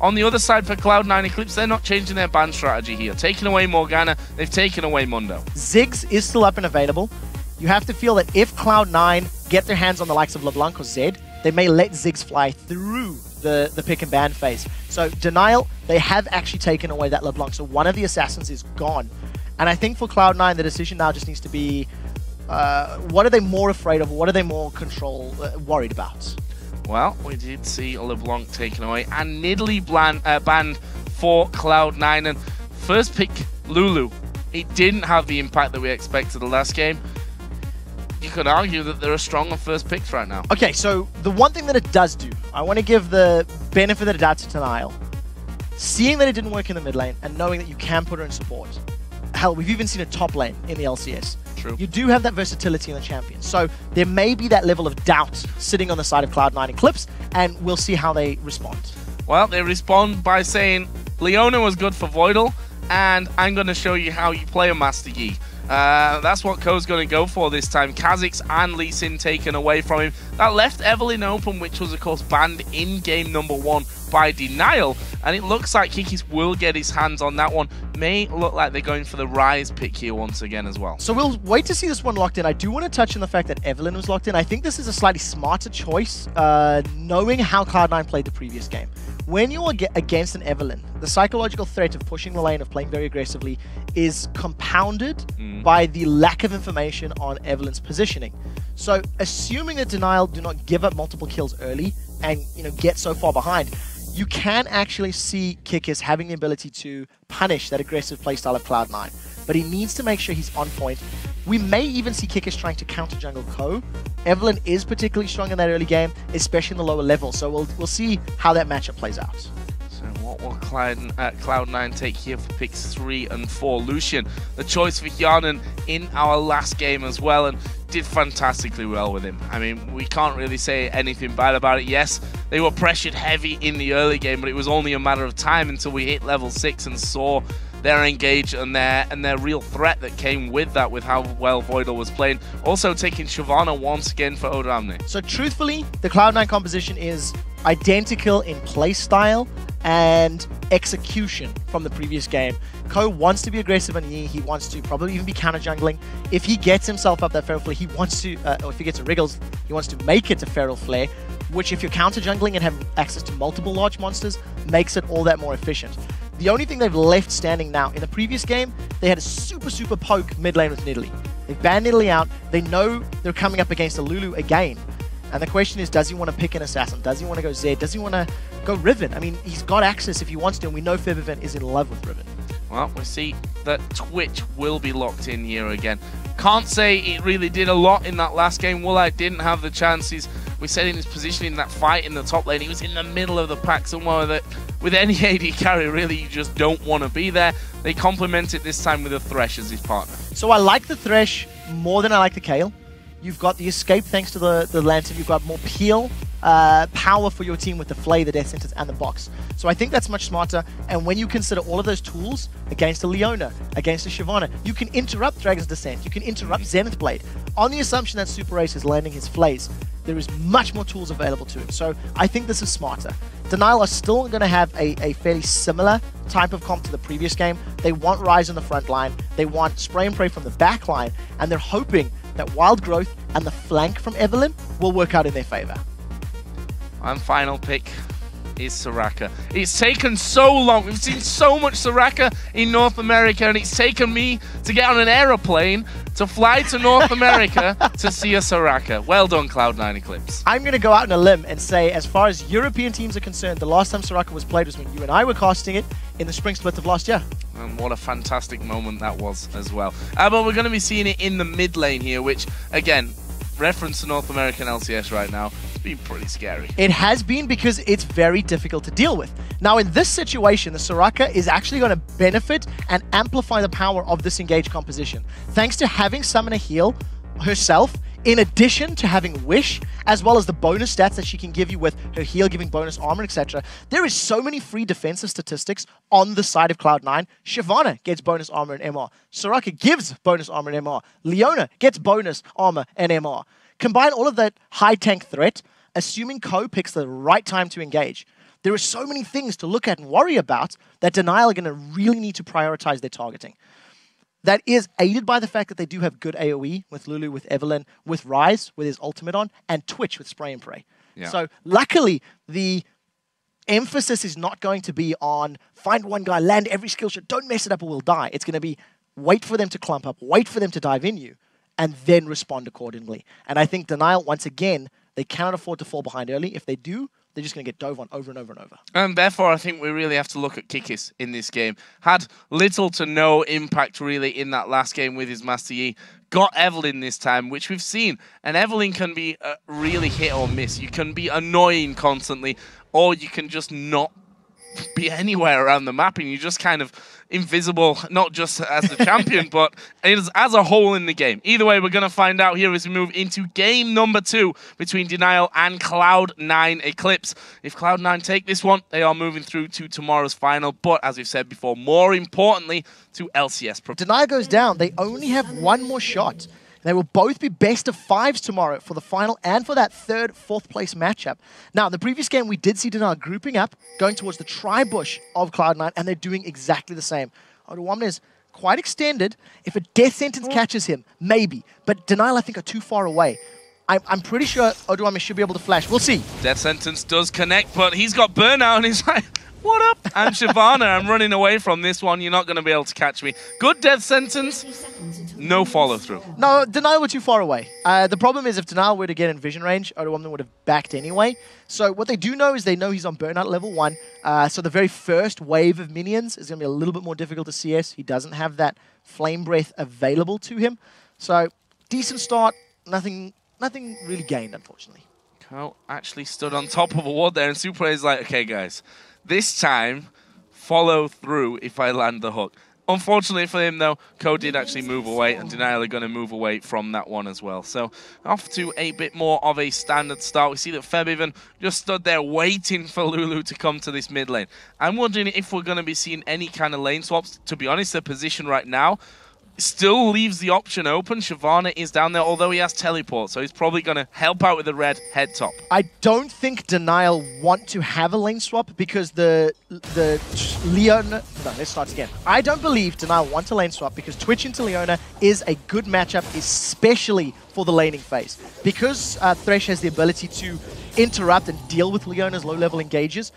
On the other side for Cloud9 Eclipse, they're not changing their ban strategy here. Taking away Morgana, they've taken away Mundo. Ziggs is still up and available. You have to feel that if Cloud9 get their hands on the likes of LeBlanc or Zed, they may let Ziggs fly through the pick and ban phase. So Denial, they have actually taken away that LeBlanc, so one of the assassins is gone. And I think for Cloud9, the decision now just needs to be, what are they more afraid of? What are they more worried about? Well, we did see LeBlanc taken away and Nidalee banned for Cloud9. And first pick, Lulu, it didn't have the impact that we expected the last game. You could argue that there are stronger first picks right now. Okay, so the one thing that it does do, I want to give the benefit of the doubt to Denial. Seeing that it didn't work in the mid lane and knowing that you can put her in support. Hell, we've even seen a top lane in the LCS. True. You do have that versatility in the champion. So there may be that level of doubt sitting on the side of Cloud9 Eclipse, and we'll see how they respond. Well, they respond by saying, Leona was good for Voidal, and I'm going to show you how you play a Master Yi. That's what Ko's going to go for this time. Kha'Zix and Lee Sin taken away from him. That left Evelynn open, which was, of course, banned in game number 1 by Denial. And it looks like Kikis will get his hands on that one. May look like they're going for the Rise pick here once again as well. So we'll wait to see this one locked in. I do want to touch on the fact that Evelynn was locked in. I think this is a slightly smarter choice, knowing how Cloud9 played the previous game. When you are against an Evelynn, the psychological threat of pushing the lane, of playing very aggressively, is compounded by the lack of information on Evelynn's positioning. So assuming that Denial do not give up multiple kills early and get so far behind, you can actually see Kikis having the ability to punish that aggressive playstyle of Cloud9. But he needs to make sure he's on point. We may even see Kikis trying to counter jungle Ko. Evelynn is particularly strong in that early game, especially in the lower level. So we'll see how that matchup plays out. So what will Cloud9 take here for picks 3 and 4? Lucian, the choice for Hjarnan in our last game as well, and did fantastically well with him. I mean, we can't really say anything bad about it. Yes, they were pressured heavy in the early game, but it was only a matter of time until we hit level 6 and saw their engage and their real threat that came with that, with how well Voidal was playing. Also taking Shyvana once again for Odamne. So truthfully, the Cloud9 composition is identical in playstyle and execution from the previous game. Ko wants to be aggressive on Yi. He wants to probably even be counter jungling. If he gets himself up that Feral Flare, he wants to, or if he gets a Wriggles, he wants to make it to Feral Flare, which if you're counter jungling and have access to multiple large monsters, makes it all that more efficient. The only thing they've left standing now, in the previous game, they had a super poke mid lane with Nidalee. They've banned Nidalee out. They know they're coming up against a Lulu again. And the question is, does he want to pick an assassin? Does he want to go Zed? Does he want to go Riven? I mean, he's got access if he wants to, and we know Febiven is in love with Riven. Well, we see that Twitch will be locked in here again. Can't say it really did a lot in that last game. Woolite didn't have the chances. We said in his position in that fight in the top lane, he was in the middle of the pack somewhere that with any AD carry, really, you just don't want to be there. They complement it this time with a Thresh as his partner. So I like the Thresh more than I like the Kayle. You've got the escape thanks to the Lantern. You've got more peel, power for your team with the Flay, the Death Sentence, and the Box. So I think that's much smarter. And when you consider all of those tools against a Leona, against a Shyvana, you can interrupt Dragon's Descent, you can interrupt Zenith Blade. On the assumption that Super Ace is landing his Flays, there is much more tools available to him. So I think this is smarter. Denial are still going to have a fairly similar type of comp to the previous game. They want Rise on the front line, they want Spray and Pray from the back line, and they're hoping that Wild Growth and the flank from Evelynn will work out in their favor. And final pick is Soraka. It's taken so long. We've seen so much Soraka in North America, and it's taken me to get on an aeroplane to fly to North America to see a Soraka. Well done, Cloud9 Eclipse. I'm going to go out on a limb and say, as far as European teams are concerned, the last time Soraka was played was when you and I were casting it in the spring split of last year. And what a fantastic moment that was as well. But we're going to be seeing it in the mid lane here, which, again, reference to North American LCS right now, it's been pretty scary. It has been, because it's very difficult to deal with. Now, in this situation, the Soraka is actually going to benefit and amplify the power of this engaged composition. Thanks to having Summoner heal herself, in addition to having Wish, as well as the bonus stats that she can give you with her heal giving bonus armor, etc. There is so many free defensive statistics on the side of Cloud9. Shyvana gets bonus armor and MR. Soraka gives bonus armor and MR. Leona gets bonus armor and MR. Combine all of that high tank threat, assuming Ko picks the right time to engage. There are so many things to look at and worry about that Denial are going to really need to prioritize their targeting. That is aided by the fact that they do have good AoE with Lulu, with Evelynn, with Ryze, with his ultimate on, and Twitch with Spray and Pray. Yeah. So luckily, the emphasis is not going to be on find one guy, land every skill shot, don't mess it up or we'll die. It's going to be wait for them to clump up, wait for them to dive in you, and then respond accordingly. And I think Denial, once again, they cannot afford to fall behind early. If they do, they're just going to get dove on over and over and over. And therefore, I think we really have to look at Kikis in this game. Had little to no impact, really, in that last game with his Master Yi. Got Evelynn this time, which we've seen. And Evelynn can be really hit or miss. You can be annoying constantly, or you can just not be anywhere around the map, and you're just kind of invisible, not just as the champion, but as a whole in the game. Either way, we're going to find out here as we move into game number 2 between Denial and Cloud9 Eclipse. If Cloud9 take this one, they are moving through to tomorrow's final, but as we've said before, more importantly, to LCS. Denial goes down. They only have one more shot. They will both be best of 5s tomorrow for the final and for that 3rd, 4th place matchup. Now, in the previous game, we did see Denial grouping up, going towards the tri-bush of Cloud9, and they're doing exactly the same. Odoamne is quite extended. If a death sentence catches him, maybe. But Denial, I think, are too far away. I'm pretty sure Odoamne should be able to flash. We'll see. Death sentence does connect, but he's got burnout, and he's like, what up? And Shyvana, I'm running away from this one. You're not going to be able to catch me. Good death sentence. No follow-through. No, Denial were too far away. The problem is if Denial were to get in vision range, Odoamne would have backed anyway. So what they do know is they know he's on burnout level 1. So the very first wave of minions is going to be a little bit more difficult to CS. He doesn't have that flame breath available to him. So decent start. Nothing really gained, unfortunately. Ko actually stood on top of a ward there, and Super is like, okay, guys. This time, follow through if I land the hook. Unfortunately for him, though, Ko did actually move away, and Denial are going to move away from that one as well. So, off to a bit more of a standard start. We see that Febiven just stood there waiting for Lulu to come to this mid lane. I'm wondering if we're going to be seeing any kind of lane swaps. To be honest, their position right now still leaves the option open. Shyvana is down there, although he has teleport, so he's probably going to help out with the red head top. I don't think Denial want to have a lane swap because the Leona... No, let's start again. I don't believe Denial want a lane swap because Twitch into Leona is a good matchup, especially for the laning phase. Because Thresh has the ability to interrupt and deal with Leona's low-level engages,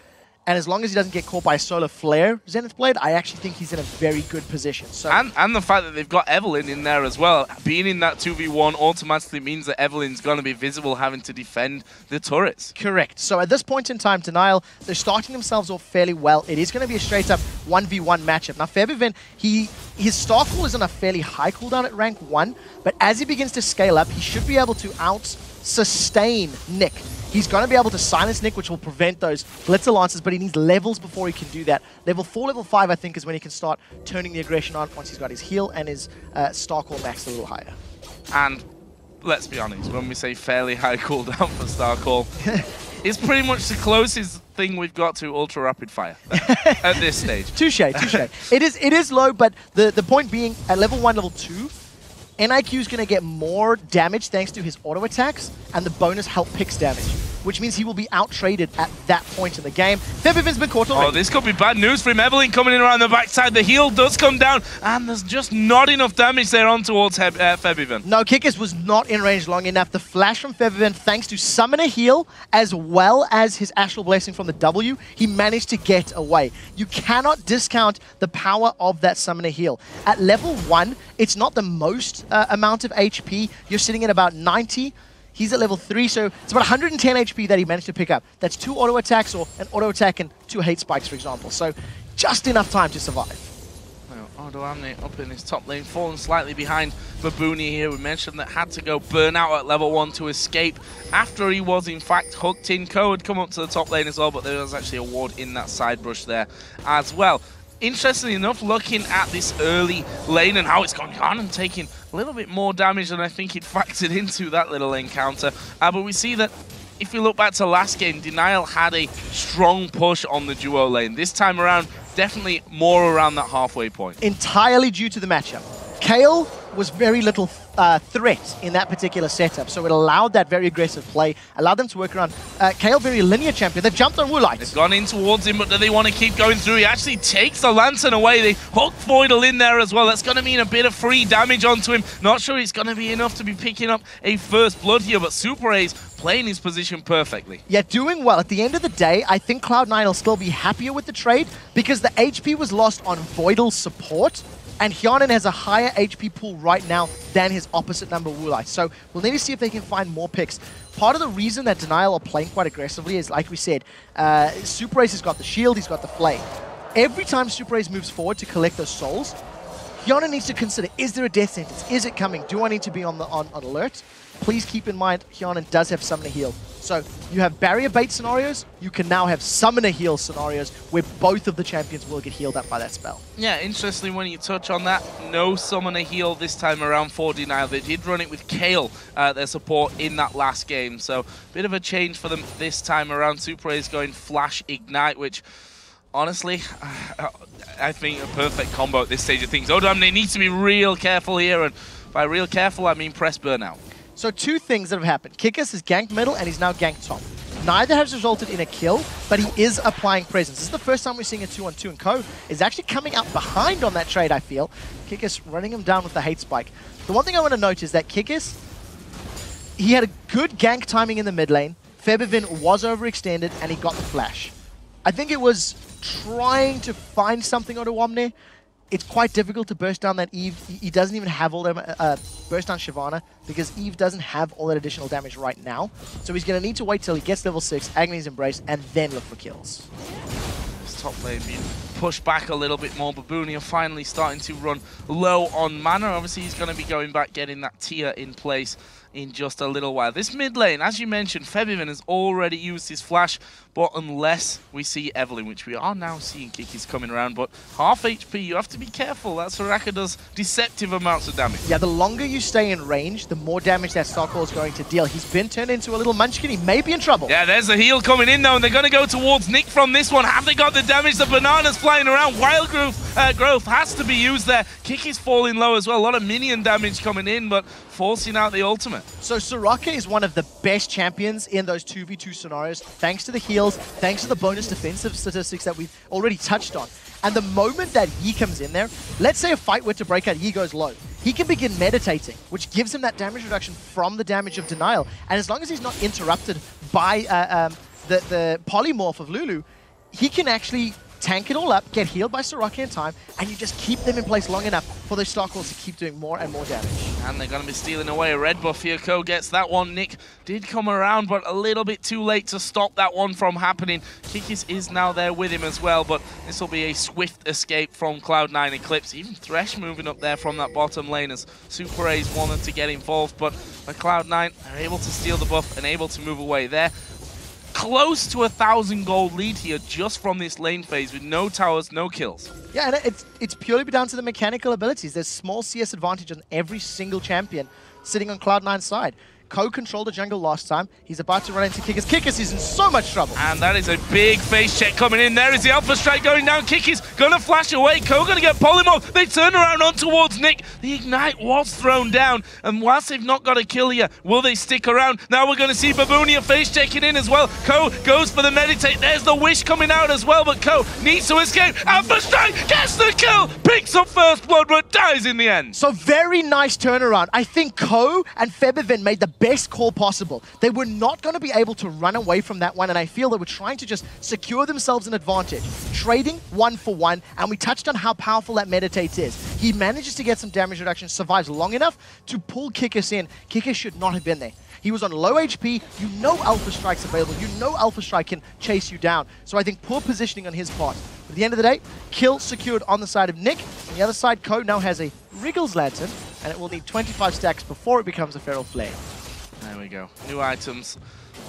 and as long as he doesn't get caught by a solar flare Zenith Blade, I actually think he's in a very good position. So and the fact that they've got Evelynn in there as well, being in that 2v1 automatically means that Evelynn's going to be visible having to defend the turrets. Correct. So at this point in time, Denial, they're starting themselves off fairly well. It is going to be a straight-up 1v1 matchup. Now, Febiven, his star call is on a fairly high cooldown at rank 1, but as he begins to scale up, he should be able to out-sustain Nick. He's going to be able to silence Nick, which will prevent those Blitzer Lances, but he needs levels before he can do that. Level 4, level 5, I think, is when he can start turning the aggression on once he's got his heal and his Star Call maxed a little higher. And let's be honest, when we say fairly high cooldown for Star Call, it's pretty much the closest thing we've got to Ultra Rapid Fire at this stage. Touche, touche. It is low, but the point being, at level 1, level 2, NIQ is going to get more damage thanks to his auto attacks and the bonus help picks damage, which means he will be out-traded at that point in the game. Febiven's been caught already. Oh, this could be bad news for him. Evelynn coming in around the backside. The heal does come down, and there's just not enough damage there on towards Febiven. No, Kikis was not in range long enough. The flash from Febiven, thanks to Summoner Heal, as well as his Astral Blessing from the W, he managed to get away. You cannot discount the power of that Summoner Heal. At level 1, it's not the most amount of HP. You're sitting at about 90. He's at level 3, so it's about 110 HP that he managed to pick up. That's 2 auto attacks, or an auto attack and 2 hate spikes, for example. So just enough time to survive. Well, Odoamne up in his top lane, falling slightly behind Babooni here. We mentioned that had to go burn out at level 1 to escape after he was in fact hooked in. Ko had come up to the top lane as well, but there was actually a ward in that side brush there as well. Interestingly enough, looking at this early lane and how it's gone on and taking a little bit more damage than I think it factored into that little encounter. But we see that if we look back to last game, Denial had a strong push on the duo lane. This time around, definitely more around that halfway point. Entirely due to the matchup. Kayle was very little threat in that particular setup, so it allowed that very aggressive play, allowed them to work around. Kayle, very linear champion. They've jumped on Woolite. They've gone in towards him, but do they want to keep going through? He actually takes the Lantern away. They hook Voidal in there as well. That's going to mean a bit of free damage onto him. Not sure it's going to be enough to be picking up a first blood here, but Super A's playing his position perfectly. Yeah, doing well. At the end of the day, I think Cloud9 will still be happier with the trade because the HP was lost on Voidal's support, and Hyanin has a higher HP pool right now than his opposite number, Woolite. So we'll need to see if they can find more picks. Part of the reason that Denial are playing quite aggressively is, like we said, Super Ace has got the shield, he's got the flame. Every time Super Ace moves forward to collect those souls, Hyanin needs to consider, is there a death sentence? Is it coming? Do I need to be on alert? Please keep in mind, Hyanin does have Summoner Heal. So you have barrier bait scenarios, you can now have Summoner Heal scenarios where both of the champions will get healed up by that spell. Yeah, interestingly when you touch on that, no Summoner Heal this time around for Denial. They did run it with Kayle, their support, in that last game. So bit of a change for them this time around. Super A's going Flash Ignite, which honestly, I think a perfect combo at this stage of things. Odam, they need to be real careful here, and by real careful I mean press burnout. So two things that have happened. Kikis has ganked middle and he's now ganked top. Neither has resulted in a kill, but he is applying presence. This is the first time we're seeing a 2-on-2, and Ko is actually coming out behind on that trade, I feel. Kikis running him down with the hate spike. The one thing I want to note is that Kikis, he had a good gank timing in the mid lane. Febiven was overextended and he got the flash. I think it was trying to find something on Omne. It's quite difficult to burst down that Eve. He doesn't even have all that, burst down Shyvana, because Eve doesn't have all that additional damage right now. So he's going to need to wait till he gets level 6, Agony's Embrace, and then look for kills. This top lane being pushed back a little bit more. Baboonia finally starting to run low on mana. Obviously he's going to be going back, getting that tier in place in just a little while. This mid lane, as you mentioned, Febiven has already used his flash, but unless we see Evelyn, which we are now seeing Kikis coming around, but half HP, you have to be careful. That Soraka does deceptive amounts of damage. Yeah, the longer you stay in range, the more damage that Starcore is going to deal. He's been turned into a little munchkin. He may be in trouble. Yeah, there's a heal coming in though, and they're going to go towards Nick from this one. Have they got the damage? The bananas flying around. Wild growth has to be used there. Kikis falling low as well. A lot of minion damage coming in, but forcing out the ultimate. So Soraka is one of the best champions in those 2v2 scenarios, thanks to the heals, thanks to the bonus defensive statistics that we've already touched on. And the moment that Yi comes in there, let's say a fight were to break out, Yi goes low. He can begin meditating, which gives him that damage reduction from the damage of Denial. And as long as he's not interrupted by the polymorph of Lulu, he can actually tank it all up, get healed by Soraka in time, and you just keep them in place long enough for those Starcalls to keep doing more and more damage. And they're going to be stealing away a red buff here. Ko gets that one. Nick did come around, but a little bit too late to stop that one from happening. Kikis is now there with him as well, but this will be a swift escape from Cloud9 Eclipse. Even Thresh moving up there from that bottom lane as Super A's wanted to get involved, but Cloud9 are able to steal the buff and able to move away there. Close to 1,000 gold lead here just from this lane phase with no towers, no kills. Yeah, and it's purely down to the mechanical abilities. There's small CS advantage on every single champion sitting on Cloud9's side. Ko controlled the jungle last time. He's about to run into Kikis. Kikis is in so much trouble. And that is a big face check coming in. There is the Alpha Strike going down. Kikis going to flash away. Ko going to get polymorph. They turn around on towards Nick. The Ignite was thrown down. And whilst they've not got a kill here, will they stick around? Now we're going to see Baboonia face checking in as well. Ko goes for the meditate. There's the wish coming out as well, but Ko needs to escape. Alpha Strike gets the kill. Picks up first blood, but dies in the end. So very nice turnaround. I think Ko and Febiven made the best call possible. They were not going to be able to run away from that one, and I feel they were trying to just secure themselves an advantage. Trading 1-for-1, and we touched on how powerful that meditate is. He manages to get some damage reduction, survives long enough to pull Kikis in. Kikis should not have been there. He was on low HP, you know Alpha Strike's available, you know Alpha Strike can chase you down. So I think poor positioning on his part. But at the end of the day, kill secured on the side of Nick. On the other side, Ko now has a Wriggles Lantern, and it will need 25 stacks before it becomes a Feral Flare. There we go. New items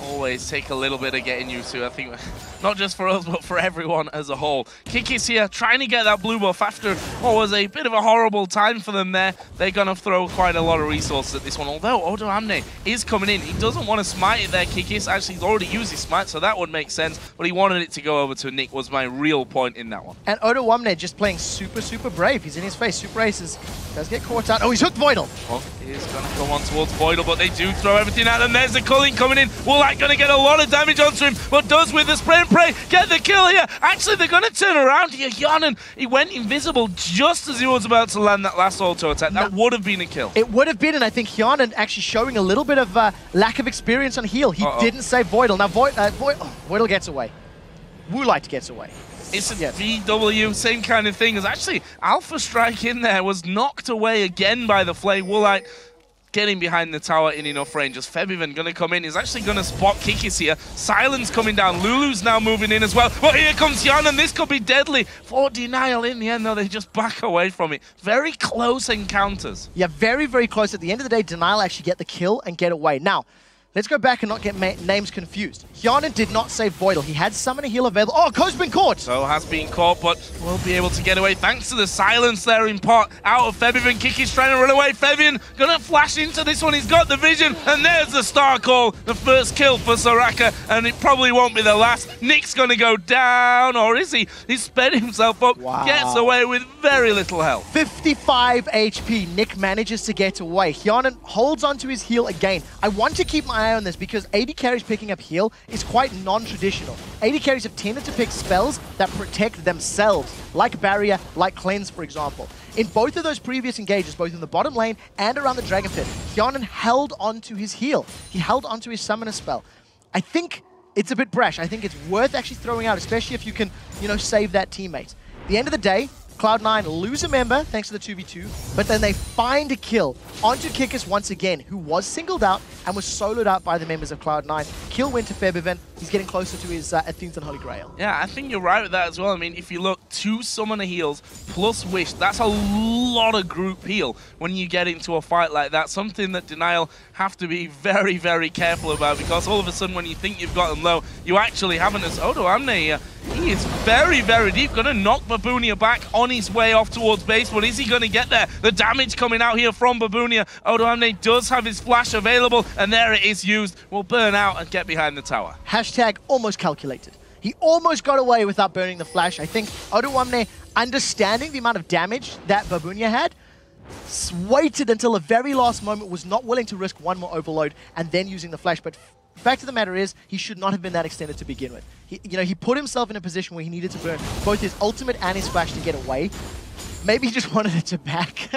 always take a little bit of getting used to. I think not just for us, but for everyone as a whole. Kikis here trying to get that blue buff after what was a bit of a horrible time for them there. They're going to throw quite a lot of resources at this one, although Odo Amne is coming in. He doesn't want to smite it there, Kikis. Actually, he's already used his smite, so that would make sense, but he wanted it to go over to Nick, was my real point in that one. And Odo Amne just playing super, super brave. He's in his face. Super Aces does get caught out. Oh, he's hooked Voidal. Well, he is going to come on towards Voidal, but they do throw everything at them. There's the culling coming in. Woolite going to get a lot of damage onto him, but does with the spray and pray get the kill here. Actually, they're going to turn around here. Hjarnan, he went invisible just as he was about to land that last auto attack. That would have been a kill. It would have been, and I think Hjarnan actually showing a little bit of lack of experience on heal. He didn't save Voidal. Now Voidal gets away. Woolite gets away. It's a VW, same kind of thing as actually Alpha Strike in there was knocked away again by the Flay. Woolite getting behind the tower in enough range. As Febiven going to come in, he's actually going to spot Kikis here. Silence coming down. Lulu's now moving in as well. But here comes Hjarnan. This could be deadly for Denial in the end, though. They just back away from it. Very close encounters. Yeah, very, very close. At the end of the day, Denial actually get the kill and get away. Now, let's go back and not get names confused. Hjarnan did not save Voidal. He had summon a heal available. Oh, Ko's been caught! So has been caught, but will be able to get away thanks to the silence there in pot out of Febiven. Kiki's trying to run away. Febiven gonna flash into this one. He's got the vision, and there's the star call. The first kill for Soraka, and it probably won't be the last. Nick's gonna go down, or is he? He's sped himself up, gets away with very little health. 55 HP. Nick manages to get away. Hjarnan holds onto his heal again. I want to keep my eye on this because AD carries picking up heal is quite non-traditional. AD carries have tended to pick spells that protect themselves, like Barrier, like Cleanse, for example. In both of those previous engages, both in the bottom lane and around the Dragon Pit, Hjarnan held onto his heal. He held onto his summoner spell. I think it's a bit brash. I think it's worth actually throwing out, especially if you can, save that teammate. At the end of the day, Cloud9 lose a member thanks to the 2v2, but then they find a kill onto Kikis once again, who was singled out and was soloed out by the members of Cloud9. Kill went to Febiven. He's getting closer to his Athene's and Holy Grail. Yeah, I think you're right with that as well. I mean, if you look, 2 summoner heals plus Wish, that's a lot of group heal when you get into a fight like that. Something that Denial have to be very, very careful about, because all of a sudden when you think you've got them low, you actually haven't. As Odo Amne here, he is very, very deep. Going to knock Babunia back on his way off towards base, but is he going to get there? The damage coming out here from Babunia. Odo Amne does have his flash available, and there it is used. Will burn out and get behind the tower. Hashtag almost calculated. He almost got away without burning the flash. I think Odo Amne, understanding the amount of damage that Babunia had, waited until the very last moment, was not willing to risk one more overload and then using the flash. But fact of the matter is, he should not have been that extended to begin with. He put himself in a position where he needed to burn both his ultimate and his flash to get away. Maybe he just wanted it to back.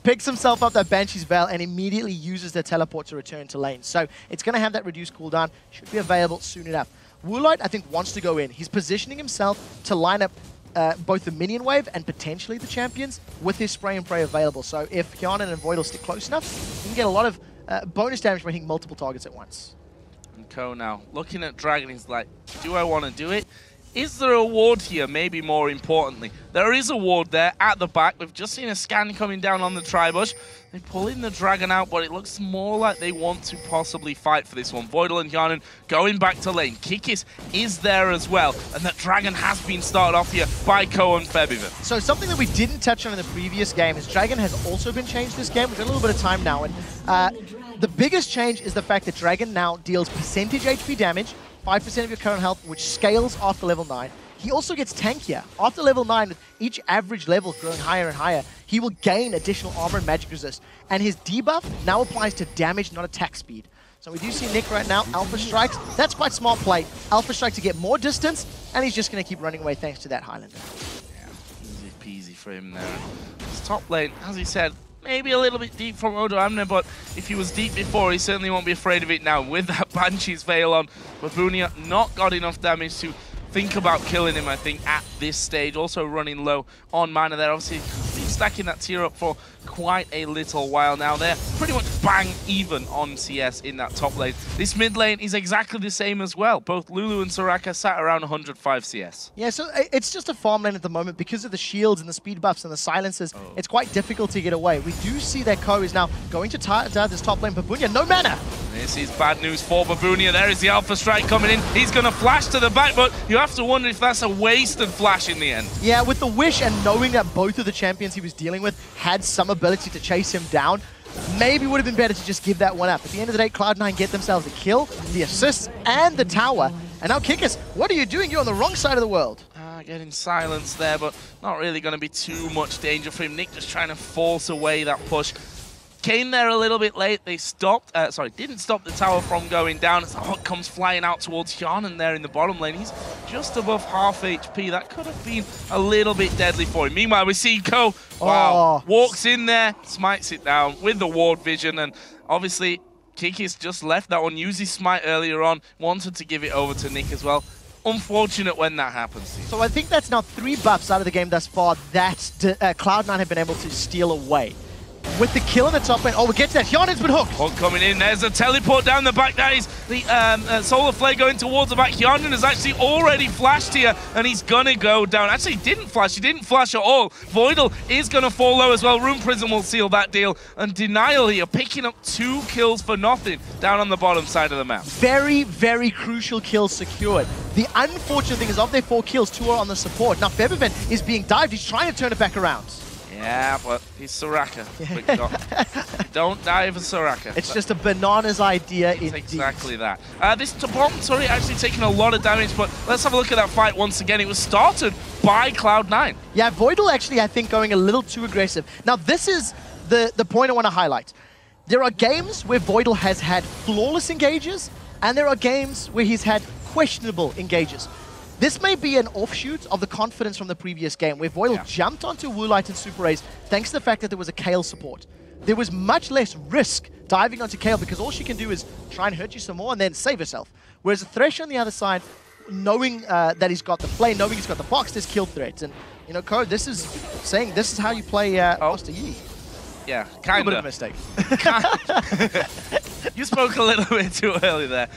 Picks himself up that Banshee's Veil and immediately uses the teleport to return to lane. So it's going to have that reduced cooldown. Should be available soon enough. Woolite, I think, wants to go in. He's positioning himself to line up both the minion wave and potentially the champions with his spray and pray available. So if Hjarnan and Voidal stick close enough, he can get a lot of bonus damage from hitting multiple targets at once. And Ko now, looking at Dragon, he's like, do I want to do it? Is there a ward here? Maybe more importantly, there is a ward there at the back. We've just seen a scan coming down on the Tribush. They pull in the Dragon out, but it looks more like they want to possibly fight for this one. Voidal and Hjarnan going back to lane. Kikis is there as well, and that Dragon has been started off here by Ko and Febiven. So something that we didn't touch on in the previous game is Dragon has also been changed this game. We've got a little bit of time now, and the biggest change is the fact that Dragon now deals percentage HP damage, 5% of your current health, which scales after level 9. He also gets tankier. After level 9, with each average level growing higher and higher, he will gain additional armor and magic resist. And his debuff now applies to damage, not attack speed. So we do see Nick right now, Alpha Strikes. That's quite smart play. Alpha Strike to get more distance, and he's just going to keep running away thanks to that Highlander. Yeah, easy peasy for him there. His top lane, as he said, maybe a little bit deep from Odo Amne, but if he was deep before, he certainly won't be afraid of it now. With that Banshee's Veil on, Babunia not got enough damage to think about killing him, I think, at this stage. Also running low on mana there. Obviously, been stacking that tier up for quite a little while now. They're pretty much bang even on CS in that top lane. This mid lane is exactly the same as well. Both Lulu and Soraka sat around 105 CS. Yeah, so it's just a farm lane at the moment because of the shields and the speed buffs and the silences. It's quite difficult to get away. We do see that Ko is now going to this top lane. Babunia, no mana! This is bad news for Babunia. There is the Alpha Strike coming in. He's going to flash to the back, but you have to wonder if that's a wasted flash in the end. Yeah, with the wish and knowing that both of the champions he was dealing with had some ability to chase him down, maybe would have been better to just give that one up. At the end of the day, Cloud9 get themselves a kill, the assists, and the tower. And now Kickers, what are you doing? You're on the wrong side of the world. Getting silenced there, but not really going to be too much danger for him. Nick just trying to force away that push. Came there a little bit late. They stopped, didn't stop the tower from going down. As the Hawk comes flying out towards Hjarnan there in the bottom lane. He's just above half HP. That could have been a little bit deadly for him. Meanwhile, we see Ko, wow, walks in there, smites it down with the ward vision, and obviously Kikis just left that one. Used his smite earlier on, wanted to give it over to Nick as well. Unfortunate when that happens. So I think that's now 3 buffs out of the game thus far that Cloud9 have been able to steal away. With the kill in the top lane, we get to that. Hjarnan's been hooked. Hook coming in. There's a teleport down the back. That is the Solar Flare going towards the back. Hjarnan has actually already flashed here, and he's going to go down. Actually, he didn't flash. He didn't flash at all. Voidal is going to fall low as well. Rune Prism will seal that deal. And Denial here picking up 2 kills for nothing down on the bottom side of the map. Very, very crucial kills secured. The unfortunate thing is of their 4 kills, 2 are on the support. Now, Febiven is being dived. He's trying to turn it back around. Yeah, but he's Soraka. Don't die for Soraka. It's just a bananas idea indeed. Exactly that. This bottom turret actually taking a lot of damage, but let's have a look at that fight once again. It was started by Cloud9. Yeah, Voidal actually, I think, going a little too aggressive. Now, this is the point I want to highlight. There are games where Voidal has had flawless engages, and there are games where he's had questionable engages. This may be an offshoot of the confidence from the previous game, where Voidal jumped onto Woolite and Super Raze thanks to the fact that there was a Kayle support. There was much less risk diving onto Kayle because all she can do is try and hurt you some more and then save herself. Whereas a Thresh on the other side, knowing that he's got the play, knowing he's got the box, there's kill threats. And, you know, Code, this is saying this is how you play Master Yi. Yeah, kind of. A bit of a mistake. You spoke a little bit too early there.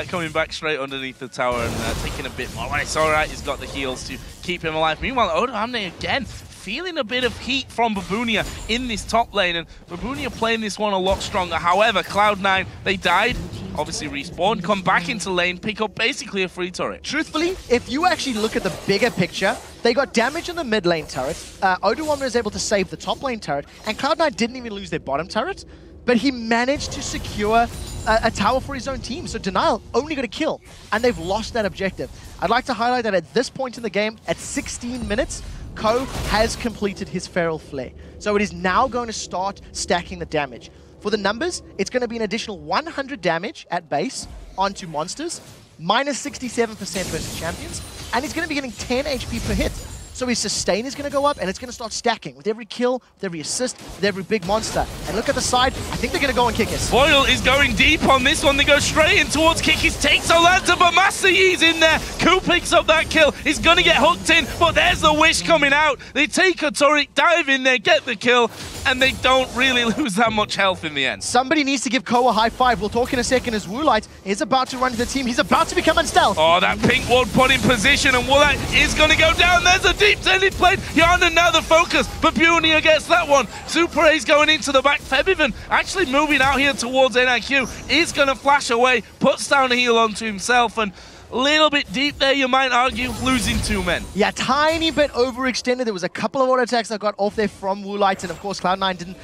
Coming back straight underneath the tower and taking a bit more. It's all right, he's got the heals to keep him alive. Meanwhile, Odoamne again feeling a bit of heat from Babunia in this top lane, and Babunia playing this one a lot stronger. However, Cloud9, they died, obviously respawn, come back into lane, pick up basically a free turret. Truthfully, if you actually look at the bigger picture, they got damage in the mid lane turret, Odoamne was able to save the top lane turret, and Cloud9 didn't even lose their bottom turret, but he managed to secure a tower for his own team. So Denial only got a kill, and they've lost that objective. I'd like to highlight that at this point in the game, at 16 minutes, Ko has completed his Feral Flare. So it is now going to start stacking the damage. For the numbers, it's going to be an additional 100 damage at base onto monsters, minus 67% versus champions, and he's going to be getting 10 HP per hit. So his sustain is going to go up, and it's going to start stacking with every kill, with every assist, with every big monster. And look at the side. I think they're going to go on Kikis. Voidal is going deep on this one. They go straight in towards Kikis. Takes a lantern, but Master Yi's in there. Ku picks up that kill. He's going to get hooked in, but there's the wish coming out. They take a turret, dive in there, get the kill, and they don't really lose that much health in the end. Somebody needs to give Ko a high five. We'll talk in a second as Woolite is about to run to the team. He's about to become unstealth. Oh, that pink ward put in position, and Woolite is going to go down. There's a deep tended plate. Hjarnan now the focus. Babunia gets that one. Super A's going into the back. Febiven actually moving out here towards NIQ. Is going to flash away. Puts down a heal onto himself, and a little bit deep there, you might argue, losing 2 men. Yeah, tiny bit overextended. There was a couple of auto attacks that got off there from Woolite, and of course Cloud9 didn't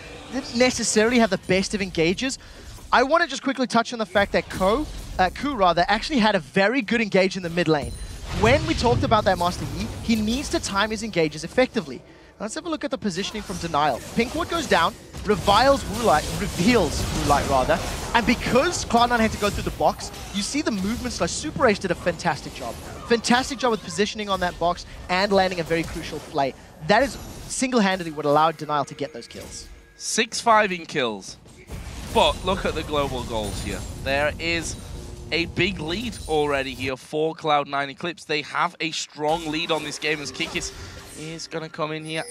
necessarily have the best of engages. I want to just quickly touch on the fact that Ku actually had a very good engage in the mid lane. When we talked about that Master Yi, he needs to time his engages effectively. Let's have a look at the positioning from Denial. Pinkward goes down, reveals Woolite rather, and because Cloud9 had to go through the box, you see the movement slash Super Ace did a fantastic job. Fantastic job with positioning on that box and landing a very crucial play. That is single-handedly what allowed Denial to get those kills. 6-5 in kills. But look at the global goals here. There is a big lead already here for Cloud9 Eclipse. They have a strong lead on this game as Kikis is going to come in here.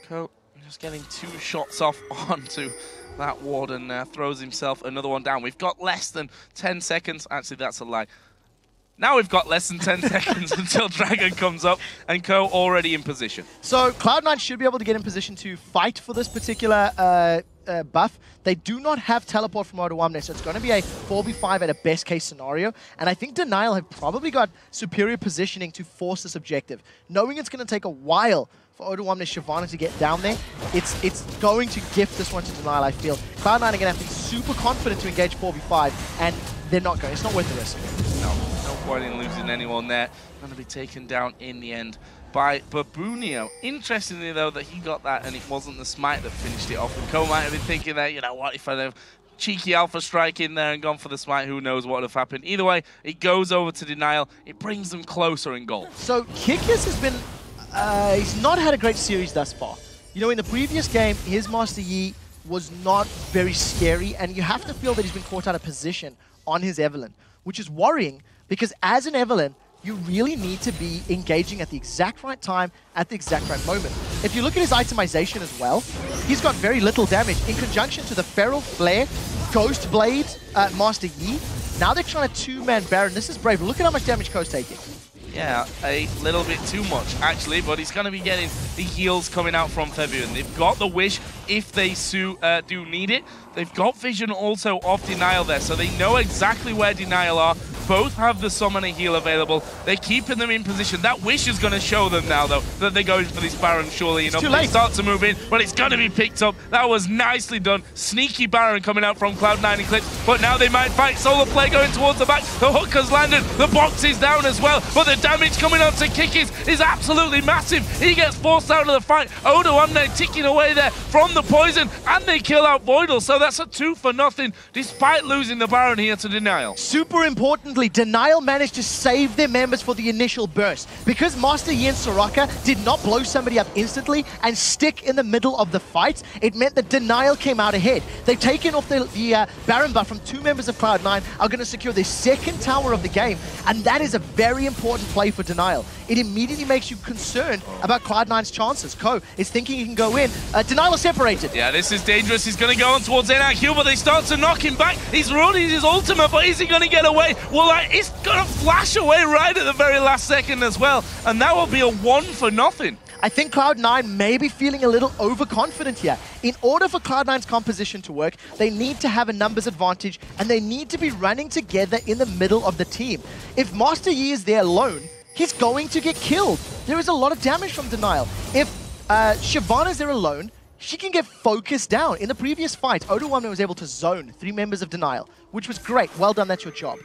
Ko just getting 2 shots off onto that ward and throws himself another one down. We've got less than 10 seconds. Actually, that's a lie. Now we've got less than 10 seconds until Dragon comes up, and Ko already in position. So Cloud9 should be able to get in position to fight for this particular buff. They do not have teleport from Odoamne, so it's going to be a 4v5 at a best case scenario. And I think Denial have probably got superior positioning to force this objective. Knowing it's going to take a while for Odoamne Shyvana to get down there, it's going to gift this one to Denial, I feel. Cloud9 are going to have to be super confident to engage 4v5, and they're not going. It's not worth the risk. No point in losing anyone there. Going to be taken down in the end by Babunio. Interestingly, though, that he got that and it wasn't the smite that finished it off. And Ko might have been thinking that, you know what, if I'd have cheeky alpha strike in there and gone for the smite, who knows what would have happened. Either way, it goes over to Denial. It brings them closer in goal. So Kikis has been, he's not had a great series thus far. You know, in the previous game, his Master Yi was not very scary, and you have to feel that he's been caught out of position on his Evelyn, which is worrying because as an Evelyn, you really need to be engaging at the exact right time, at the exact right moment. If you look at his itemization as well, he's got very little damage. In conjunction to the Feral Flare, Ghost Blade, Master Yi, now they're trying to two-man Baron. This is brave. Look at how much damage Ko's taking. Yeah, a little bit too much, actually, but he's going to be getting the heals coming out from Fabian. They've got the Wish if they do need it. They've got vision also of Denial there, so they know exactly where Denial are. Both have the Summoner heal available. They're keeping them in position. That Wish is going to show them now, though, that they're going for this Baron, surely enough. They start to move in, but it's going to be picked up. That was nicely done. Sneaky Baron coming out from Cloud9 Eclipse, but now they might fight. Solar Flare going towards the back. The hook has landed. The box is down as well, but the damage coming onto Kikis is absolutely massive. He gets forced out of the fight. Odoamne ticking away there from the poison, and they kill out Voidal, so that's a 2-for-0, despite losing the Baron here to Denial. Super importantly, Denial managed to save their members for the initial burst. Because Master Yi and Soraka did not blow somebody up instantly and stick in the middle of the fight, it meant that Denial came out ahead. They've taken off the Baron buff from 2 members of Cloud9, are going to secure their second tower of the game, and that is a very important play for Denial. It immediately makes you concerned about Cloud9's chances. Ko is thinking he can go in. Denial is separated. Yeah, this is dangerous. He's going to go on towards NIQ, but they start to knock him back. He's running his ultimate, but is he going to get away? Well, it's going to flash away right at the very last second as well, and that will be a 1-for-0. I think Cloud9 may be feeling a little overconfident here. In order for Cloud9's composition to work, they need to have a numbers advantage, and they need to be running together in the middle of the team. If Master Yi is there alone, he's going to get killed. There is a lot of damage from Denial. If Shyvana is there alone, she can get focused down. In the previous fight, Odoamne was able to zone 3 members of Denial, which was great. Well done, that's your job.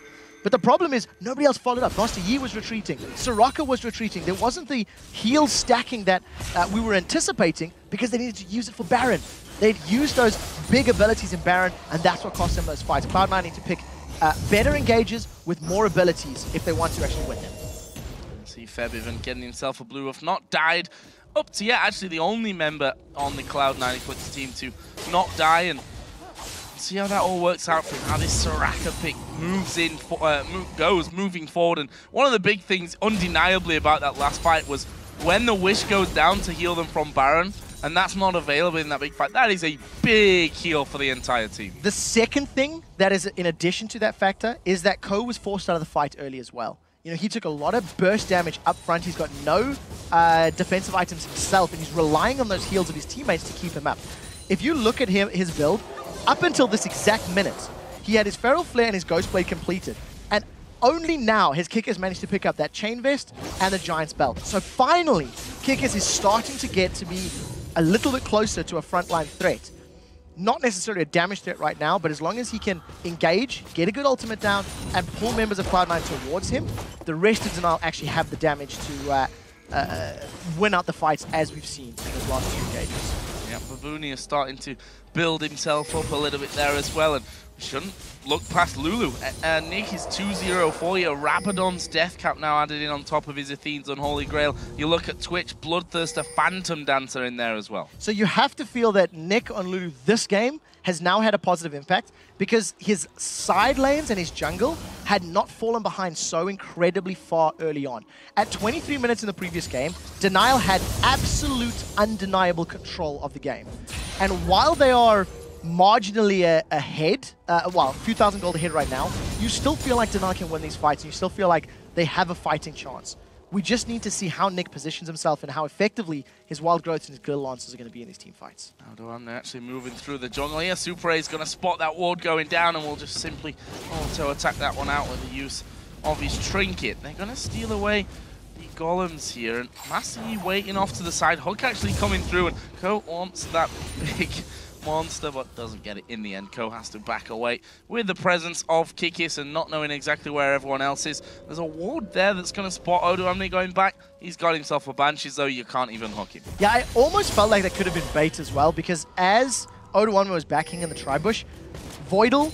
But the problem is, nobody else followed up. Master Yi was retreating. Soraka was retreating. There wasn't the heal stacking that we were anticipating because they needed to use it for Baron. They'd used those big abilities in Baron, and that's what cost them those fights. Cloud9 need to pick better engagers with more abilities if they want to actually win them. See Feb even getting himself a blue buff, not died. Up to, yeah, actually the only member on the Cloud9 Eclipse team to not die, and see how that all works out for him, how this Soraka pick moves in, moving forward. And one of the big things undeniably about that last fight was when the Wish goes down to heal them from Baron, and that's not available in that big fight, that is a big heal for the entire team. The second thing that is in addition to that factor is that Ko was forced out of the fight early as well. You know, he took a lot of burst damage up front. He's got no defensive items himself, and he's relying on those heals of his teammates to keep him up. If you look at his build, up until this exact minute, he had his Feral Flare and his Ghost Blade completed. And only now has Kikis managed to pick up that Chain Vest and the Giant's Belt. So finally, Kikis is starting to get to be a little bit closer to a frontline threat. Not necessarily a damage threat right now, but as long as he can engage, get a good ultimate down, and pull members of Cloud9 towards him, the rest of Denial actually have the damage to win out the fights as we've seen in the last 2 engages. Yeah, Babuni is starting to build himself up a little bit there as well, and we shouldn't look past Lulu. Nick is 2-0 for you. Rabadon's Death Cap now added in on top of his Athene's Unholy Grail. You look at Twitch, Bloodthirster, Phantom Dancer in there as well. So you have to feel that Nick on Lulu this game has now had a positive impact because his side lanes and his jungle had not fallen behind so incredibly far early on. At 23 minutes in the previous game, Denial had absolute undeniable control of the game. And while they are marginally ahead, well, a few thousand gold ahead right now, you still feel like Denial can win these fights, and you still feel like they have a fighting chance. We just need to see how Nick positions himself and how effectively his Wild Growths and his Guild Lancers are going to be in these team fights. I'm actually moving through the jungle here. Super A is going to spot that ward going down, and we'll just simply auto-attack that one out with the use of his Trinket. They're going to steal away the golems here, and Massey waiting off to the side. Hook actually coming through, and Ko wants that big monster, but doesn't get it in the end. Ko has to back away with the presence of Kikis and not knowing exactly where everyone else is. There's a ward there that's going to spot Odoamne going back. He's got himself a Banshees, though. You can't even hook him. Yeah, I almost felt like that could have been bait as well, because as Odoamne was backing in the Tribush, Voidal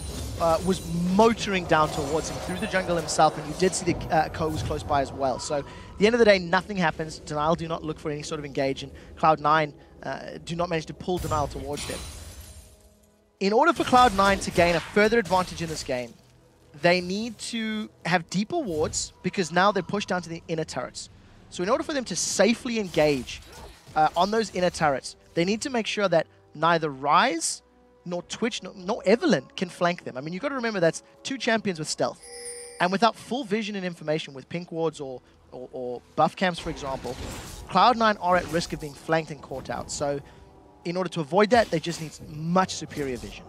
was motoring down towards him through the jungle himself, and you did see the Ko was close by as well. So at the end of the day, nothing happens. Denial do not look for any sort of engage, and Cloud9 do not manage to pull Denial towards them. In order for Cloud9 to gain a further advantage in this game, they need to have deeper wards, because now they're pushed down to the inner turrets. So in order for them to safely engage on those inner turrets, they need to make sure that neither Ryze nor Twitch nor Evelyn can flank them. I mean, you've got to remember that's two champions with stealth. And without full vision and information with pink wards or buff camps, for example, Cloud9 are at risk of being flanked and caught out. So in order to avoid that, they just need much superior vision.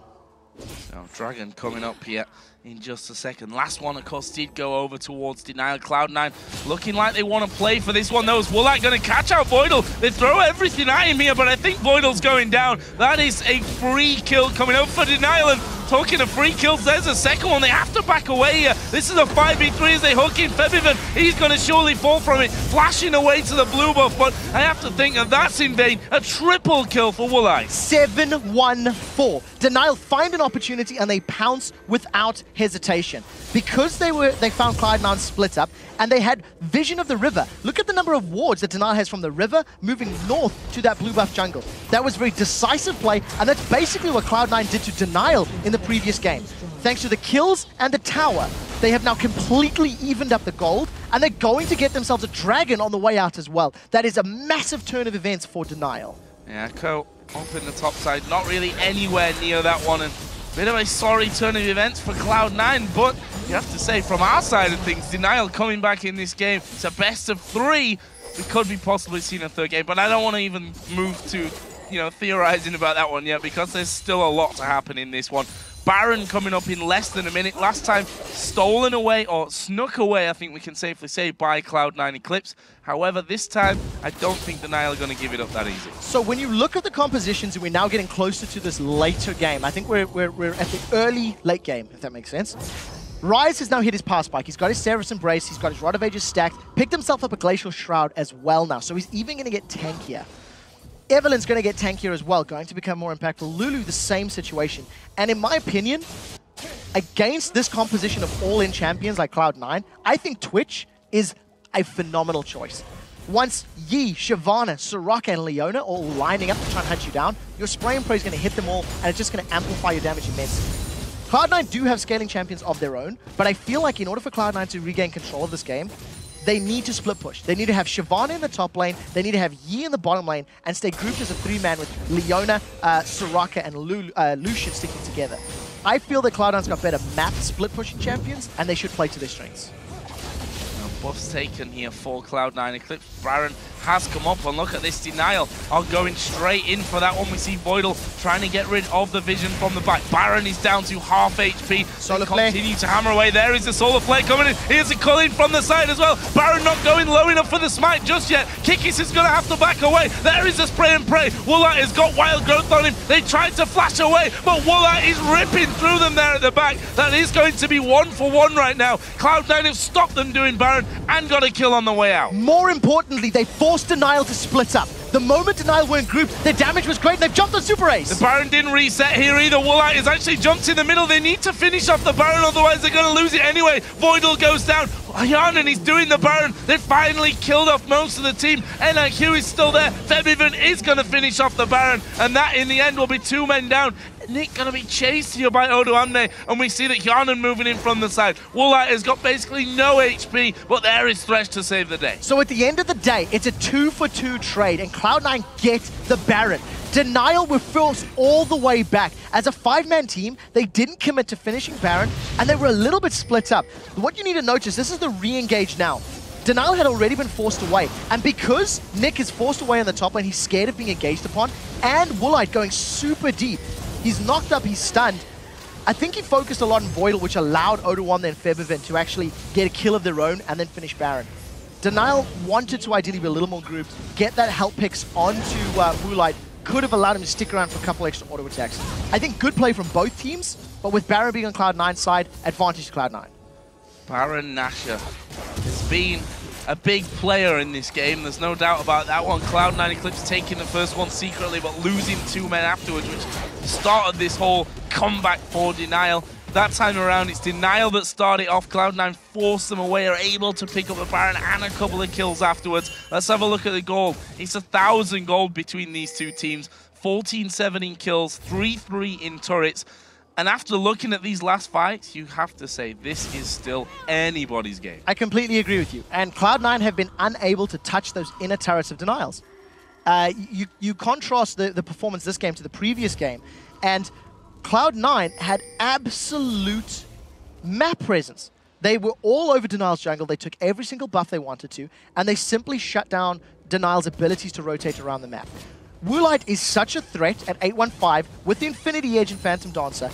So Dragon coming up here in just a second. Last one, of course, did go over towards Denial. Cloud9 looking like they want to play for this one, though. Is Woolite going to catch out Voidal? They throw everything at him here, but I think Voidal's going down. That is a free kill coming over for Denial. And talking of free kills, there's a second one. They have to back away here. This is a 5v3 as they hook in Febiven. He's going to surely fall from it, flashing away to the blue buff, but I have to think that that's in vain. A triple kill for Woolite. 7-1-4. Denial find an opportunity and they pounce without hesitation. Because they found Cloud9 split up and they had vision of the river. Look at the number of wards that Denial has from the river moving north to that blue buff jungle. That was very decisive play, and that's basically what Cloud9 did to Denial in the previous game. Thanks to the kills and the tower, they have now completely evened up the gold, and they're going to get themselves a dragon on the way out as well. That is a massive turn of events for Denial. Yeah, Ko up in the top side, not really anywhere near that one, and bit of a sorry turn of events for Cloud9, but you have to say, from our side of things, Denial coming back in this game, it's a best of 3. We could be possibly seeing a third game, but I don't want to even move to, theorizing about that one yet, because there's still a lot to happen in this one. Baron coming up in less than a minute. Last time stolen away, or snuck away, I think we can safely say, by Cloud9 Eclipse. However, this time, I don't think Denial are going to give it up that easy. So when you look at the compositions, and we're now getting closer to this later game, I think we're at the early, late game, if that makes sense. Ryze has now hit his power spike. He's got his Seraph's Embrace, he's got his Rod of Ages stacked, picked himself up a Glacial Shroud as well now, so he's even going to get tankier. Evelyn's going to get tankier as well, going to become more impactful. Lulu, the same situation. And in my opinion, against this composition of all-in champions like Cloud9, I think Twitch is a phenomenal choice. Once Yi, Shyvana, Soraka, and Leona all lining up to try and hunt you down, your spray and pray is going to hit them all, and it's just going to amplify your damage immensely. Cloud9 do have scaling champions of their own, but I feel like in order for Cloud9 to regain control of this game, they need to split push. They need to have Shyvana in the top lane, they need to have Yi in the bottom lane, and stay grouped as a 3-man with Leona, Soraka, and Lucian sticking together. I feel that Cloud9's got better map split pushing champions, and they should play to their strengths. Buffs taken here for Cloud9 Eclipse. Baron has come up, and look at this. Denial are going straight in for that one. We see Voidal trying to get rid of the vision from the back. Baron is down to half HP. Solar Flare. Continue to hammer away. There is the Solar Flare coming in. Here's a Culling from the side as well. Baron not going low enough for the smite just yet. Kikis is going to have to back away. There is a spray and pray. Woolite has got Wild Growth on him. They tried to flash away, but Woolite is ripping through them there at the back. That is going to be 1-for-1 right now. Cloud9 have stopped them doing Baron and got a kill on the way out. More importantly, they forced Denial to split up. The moment Denial weren't grouped, their damage was great, and they've jumped on Super Ace. The Baron didn't reset here either. Woolite has actually jumped in the middle. They need to finish off the Baron, otherwise they're going to lose it anyway. Voidal goes down. Yarnan is doing the Baron. They finally killed off most of the team. NIQ is still there. Febiven is going to finish off the Baron, and that in the end will be 2 men down. Nick going to be chased here by Odoamne, and we see that Yarnan moving in from the side. Woolite has got basically no HP, but there is Thresh to save the day. So at the end of the day, it's a 2-for-2 trade, and Cloud9 get the Baron. Denial were forced all the way back. As a 5-man team, they didn't commit to finishing Baron, and they were a little bit split up. But what you need to notice, this is the re-engage now. Denial had already been forced away, and because Nick is forced away on the top lane, he's scared of being engaged upon, and Woolite going super deep. He's knocked up, he's stunned. I think he focused a lot on Voidal, which allowed Odoamne and Febiven to actually get a kill of their own and then finish Baron. Denial wanted to ideally be a little more grouped, get that help picks onto Woolite, could have allowed him to stick around for a couple extra auto attacks. I think good play from both teams, but with Baron being on Cloud9's side, advantage to Cloud9. Baron Nashor has been a big player in this game. There's no doubt about that one. Cloud9 Eclipse taking the first one secretly, but losing 2 men afterwards, which started this whole comeback for Denial. That time around, it's Denial that started off. Cloud9 forced them away, are able to pick up the Baron and a couple of kills afterwards. Let's have a look at the gold. It's 1,000 gold between these two teams. 14-7 in kills, 3-3 in turrets. And after looking at these last fights, you have to say this is still anybody's game. I completely agree with you. And Cloud9 have been unable to touch those inner turrets of Denials. You contrast the performance this game to the previous game, and Cloud9 had absolute map presence. They were all over Denial's jungle. They took every single buff they wanted to, and they simply shut down Denial's abilities to rotate around the map. Woolite is such a threat at 815 with the Infinity Edge and Phantom Dancer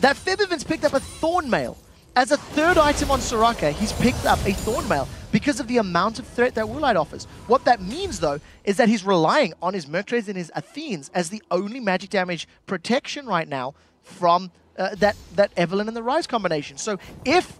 that Febiven's picked up a Thornmail. As a third item on Soraka, he's picked up a Thornmail because of the amount of threat that Woolite offers. What that means, though, is that he's relying on his Mercreds and his Athenes as the only magic damage protection right now from that Evelynn and the Ryze combination. So if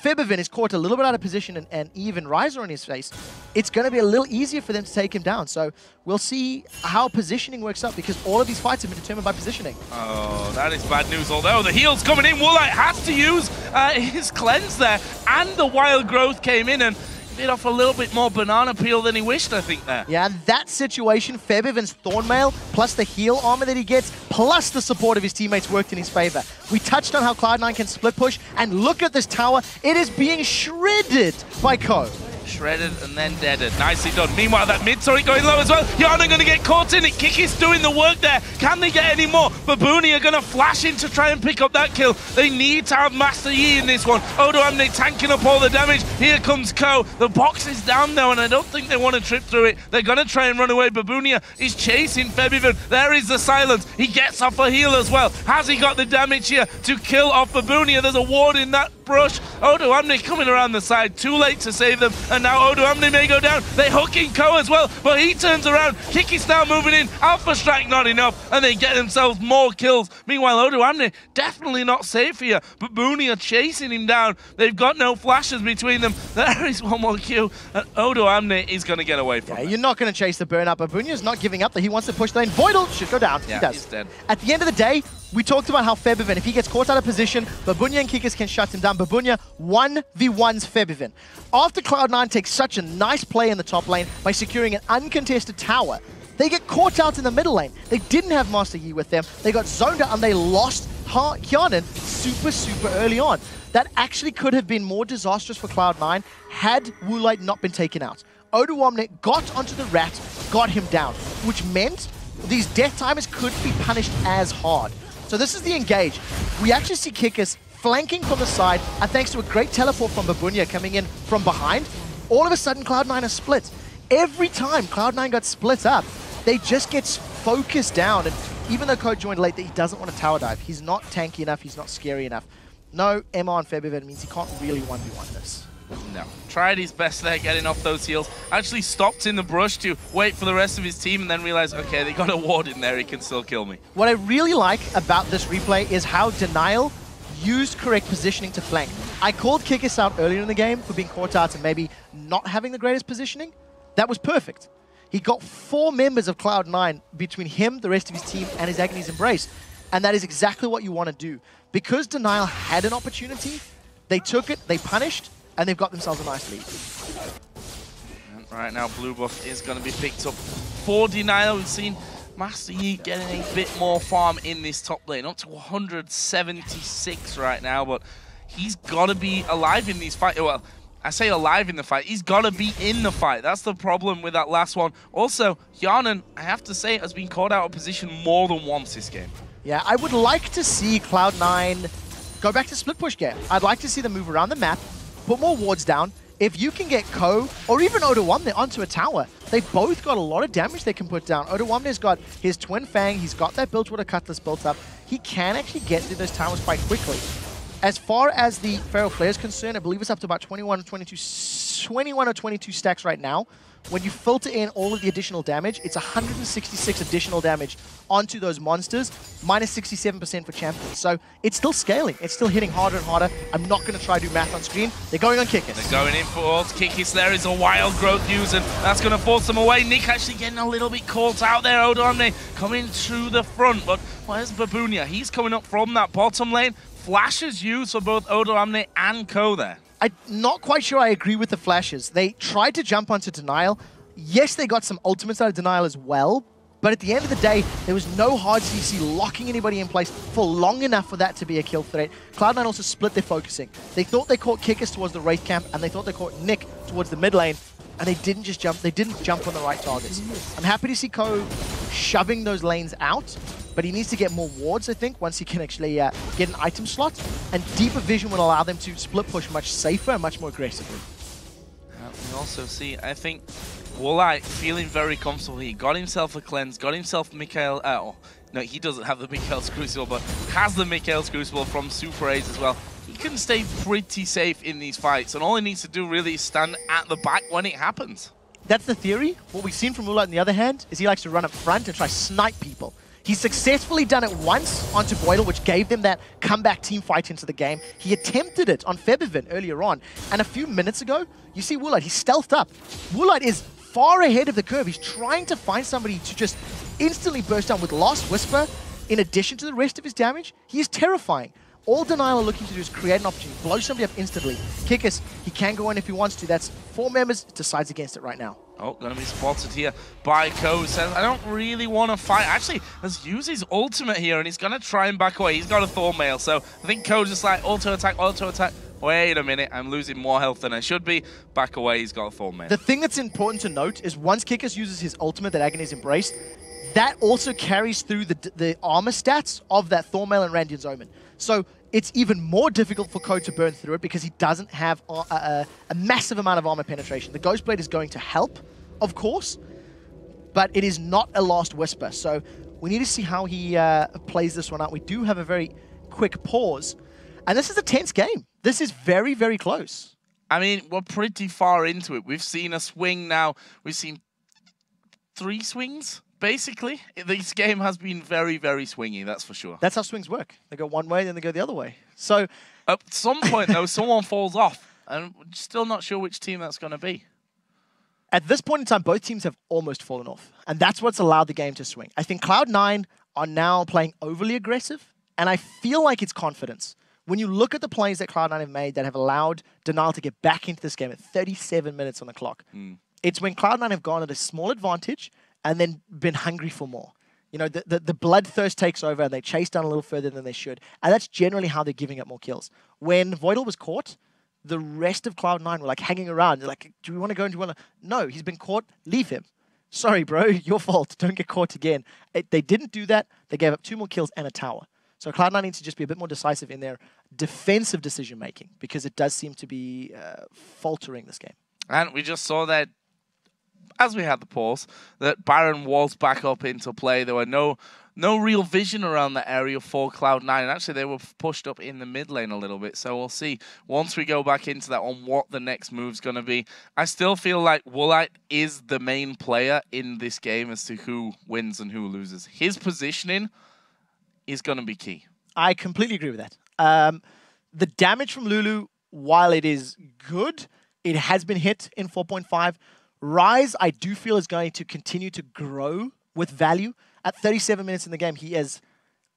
Febiven is caught a little bit out of position and even Ryze on his face, it's going to be a little easier for them to take him down. So we'll see how positioning works out, because all of these fights have been determined by positioning. Oh, that is bad news. Although the heal's coming in, Woolite has to use his cleanse there, and the wild growth came in and bit off a little bit more banana peel than he wished, I think, there. Yeah, in that situation, Febiven's Thornmail, plus the heal armor that he gets, plus the support of his teammates worked in his favor. We touched on how Cloud9 can split push, and look at this tower. It is being shredded by Ko. Shredded and then deaded. Nicely done. Meanwhile, that mid turret going low as well. Yana going to get caught in it. Kikis doing the work there. Can they get any more? Babooni are going to flash in to try and pick up that kill. They need to have Master Yi in this one. Odoamne tanking up all the damage. Here comes Ko. The box is down now, and I don't think they want to trip through it. They're going to try and run away. Baboonia is chasing Febiven. There is the silence. He gets off a heal as well. Has he got the damage here to kill off Baboonia? There's a ward in that brush. Odoamne coming around the side. Too late to save them. And now Odoamne may go down. They're hooking Ko as well, but he turns around. Kikis now moving in. Alpha Strike not enough, and they get themselves more kills. Meanwhile, Odoamne definitely not safe here. But Booney are chasing him down. They've got no flashes between them. There is one more Q, and Odoamne is going to get away from it. You're not going to chase the burnout, but Bunya's not giving up. That he wants to push the lane. Voidal should go down. Yeah, he does. He's dead. At the end of the day, we talked about how Febiven, if he gets caught out of position, Babunya and Kikis can shut him down. Babunya 1v1s Febiven. After Cloud9 takes such a nice play in the top lane by securing an uncontested tower, they get caught out in the middle lane. They didn't have Master Yi with them. They got zoned out and they lost Hyanan super early on. That actually could have been more disastrous for Cloud9 had Woolite not been taken out. Odoamne got onto the rat, got him down, which meant these death timers could be punished as hard. So this is the engage. We actually see Kikis flanking from the side, and thanks to a great teleport from Babunya coming in from behind, all of a sudden Cloud9 are split. Every time Cloud9 got split up, they just get focused down, and even though Code joined late, that he doesn't want to tower dive. He's not tanky enough, he's not scary enough. No, Emma on Febiven means he can't really 1v1 this. No. Tried his best there, getting off those heals. Actually stopped in the brush to wait for the rest of his team and then realized, okay, they got a ward in there, he can still kill me. What I really like about this replay is how Denial used correct positioning to flank. I called Kikis out earlier in the game for being caught out and maybe not having the greatest positioning. That was perfect. He got 4 members of Cloud9 between him, the rest of his team, and his Agony's Embrace. And that is exactly what you want to do. Because Denial had an opportunity, they took it, they punished, and they've got themselves a nice lead. And right now, blue buff is going to be picked up for Denial. We've seen Master Yi getting a bit more farm in this top lane, up to 176 right now, but he's got to be alive in these fights. Well, I say alive in the fight, he's got to be in the fight. That's the problem with that last one. Also, Hyanan, I have to say, has been caught out of position more than once this game. Yeah, I would like to see Cloud9 go back to split push game. I'd like to see them move around the map, put more wards down, If you can get Ko, or even Odawamne onto a tower, they've both got a lot of damage they can put down. Odawamne's got his Twin Fang, he's got that Bilgewater Cutlass built up. He can actually get through those towers quite quickly. As far as the Feral Flare is concerned, I believe it's up to about 21 or 22 stacks right now. When you filter in all of the additional damage, it's 166 additional damage onto those monsters, minus 67% for champions. So it's still scaling. It's still hitting harder and harder. I'm not going to try to do math on screen. They're going on Kikis. They're going in for ult. Kikis there is a wild growth use, and that's going to force them away. Nick actually getting a little bit caught out there. Odamne coming through the front, but where's Babunia? He's coming up from that bottom lane. Flashes used for both Odamne and Ko there. I'm not quite sure I agree with the flashes. They tried to jump onto Denial. Yes, they got some ultimates out of Denial as well, but at the end of the day, there was no hard CC locking anybody in place for long enough for that to be a kill threat. Cloud9 also split their focusing. They thought they caught Kikis towards the Wraith camp, and they thought they caught Nick towards the mid lane, and they didn't just jump. They didn't jump on the right targets. I'm happy to see Ko shoving those lanes out, but he needs to get more wards, I think, once he can actually get an item slot. And deeper vision will allow them to split push much safer and much more aggressively. We also see, I think, Woolite feeling very comfortable here. Got himself a cleanse, got himself Mikael... no, he doesn't have the Mikael's Crucible, but has the Mikael's Crucible from Super A's as well. He can stay pretty safe in these fights, and all he needs to do really is stand at the back when it happens. That's the theory. What we've seen from Woolite on the other hand is he likes to run up front and try to snipe people. He's successfully done it once onto Boyle, which gave them that comeback team fight into the game. He attempted it on Febiven earlier on, and a few minutes ago, you see Woolite, he's stealthed up. Woolite is far ahead of the curve. He's trying to find somebody to just instantly burst down with Lost Whisper. In addition to the rest of his damage, he is terrifying. All Denial are looking to do is create an opportunity, blow somebody up instantly. Kikis, he can go in if he wants to. That's 4 members, decides against it right now. Oh, gonna be spotted here by Ko. Says, I don't really want to fight. Actually, has used his ultimate here, and he's gonna try and back away. He's got a Thornmail, so I think Ko just like auto attack. Wait a minute, I'm losing more health than I should be. Back away, he's got a Thornmail. The thing that's important to note is once Kikis uses his ultimate that Agony's embraced, that also carries through the armor stats of that Thornmail and Randian's Omen. So it's even more difficult for Ko to burn through it because he doesn't have a massive amount of armor penetration. The Ghostblade is going to help, of course, but it is not a Last Whisper. So we need to see how he plays this one out. We do have a very quick pause, and this is a tense game. This is very, very close. I mean, we're pretty far into it. We've seen a swing now. We've seen 3 swings. Basically, this game has been very, very swingy, that's for sure. That's how swings work. They go one way, then they go the other way. So at some point, though, someone falls off, and we're still not sure which team that's going to be. At this point in time, both teams have almost fallen off, and that's what's allowed the game to swing. I think Cloud9 are now playing overly aggressive, and I feel like it's confidence. When you look at the plays that Cloud9 have made that have allowed Denial to get back into this game at 37 minutes on the clock, it's when Cloud9 have gone at a small advantage and then been hungry for more. You know, the bloodthirst takes over and they chase down a little further than they should. And that's generally how they're giving up more kills. When Voidal was caught, the rest of Cloud9 were like hanging around. They're like, do we want to go into one? No, he's been caught. Leave him. Sorry, bro. Your fault. Don't get caught again. They didn't do that. They gave up 2 more kills and a tower. So Cloud9 needs to just be a bit more decisive in their defensive decision-making because it does seem to be faltering this game. And we just saw that as we had the pause, that Baron was back up into play. There were no real vision around that area for Cloud9. And actually, they were pushed up in the mid lane a little bit. So we'll see once we go back into that on what the next move's going to be. I still feel like Woolite is the main player in this game as to who wins and who loses. His positioning is going to be key. I completely agree with that. The damage from Lulu, while it is good, it has been hit in 4.5. Rise, I do feel, is going to continue to grow with value. At 37 minutes in the game, he is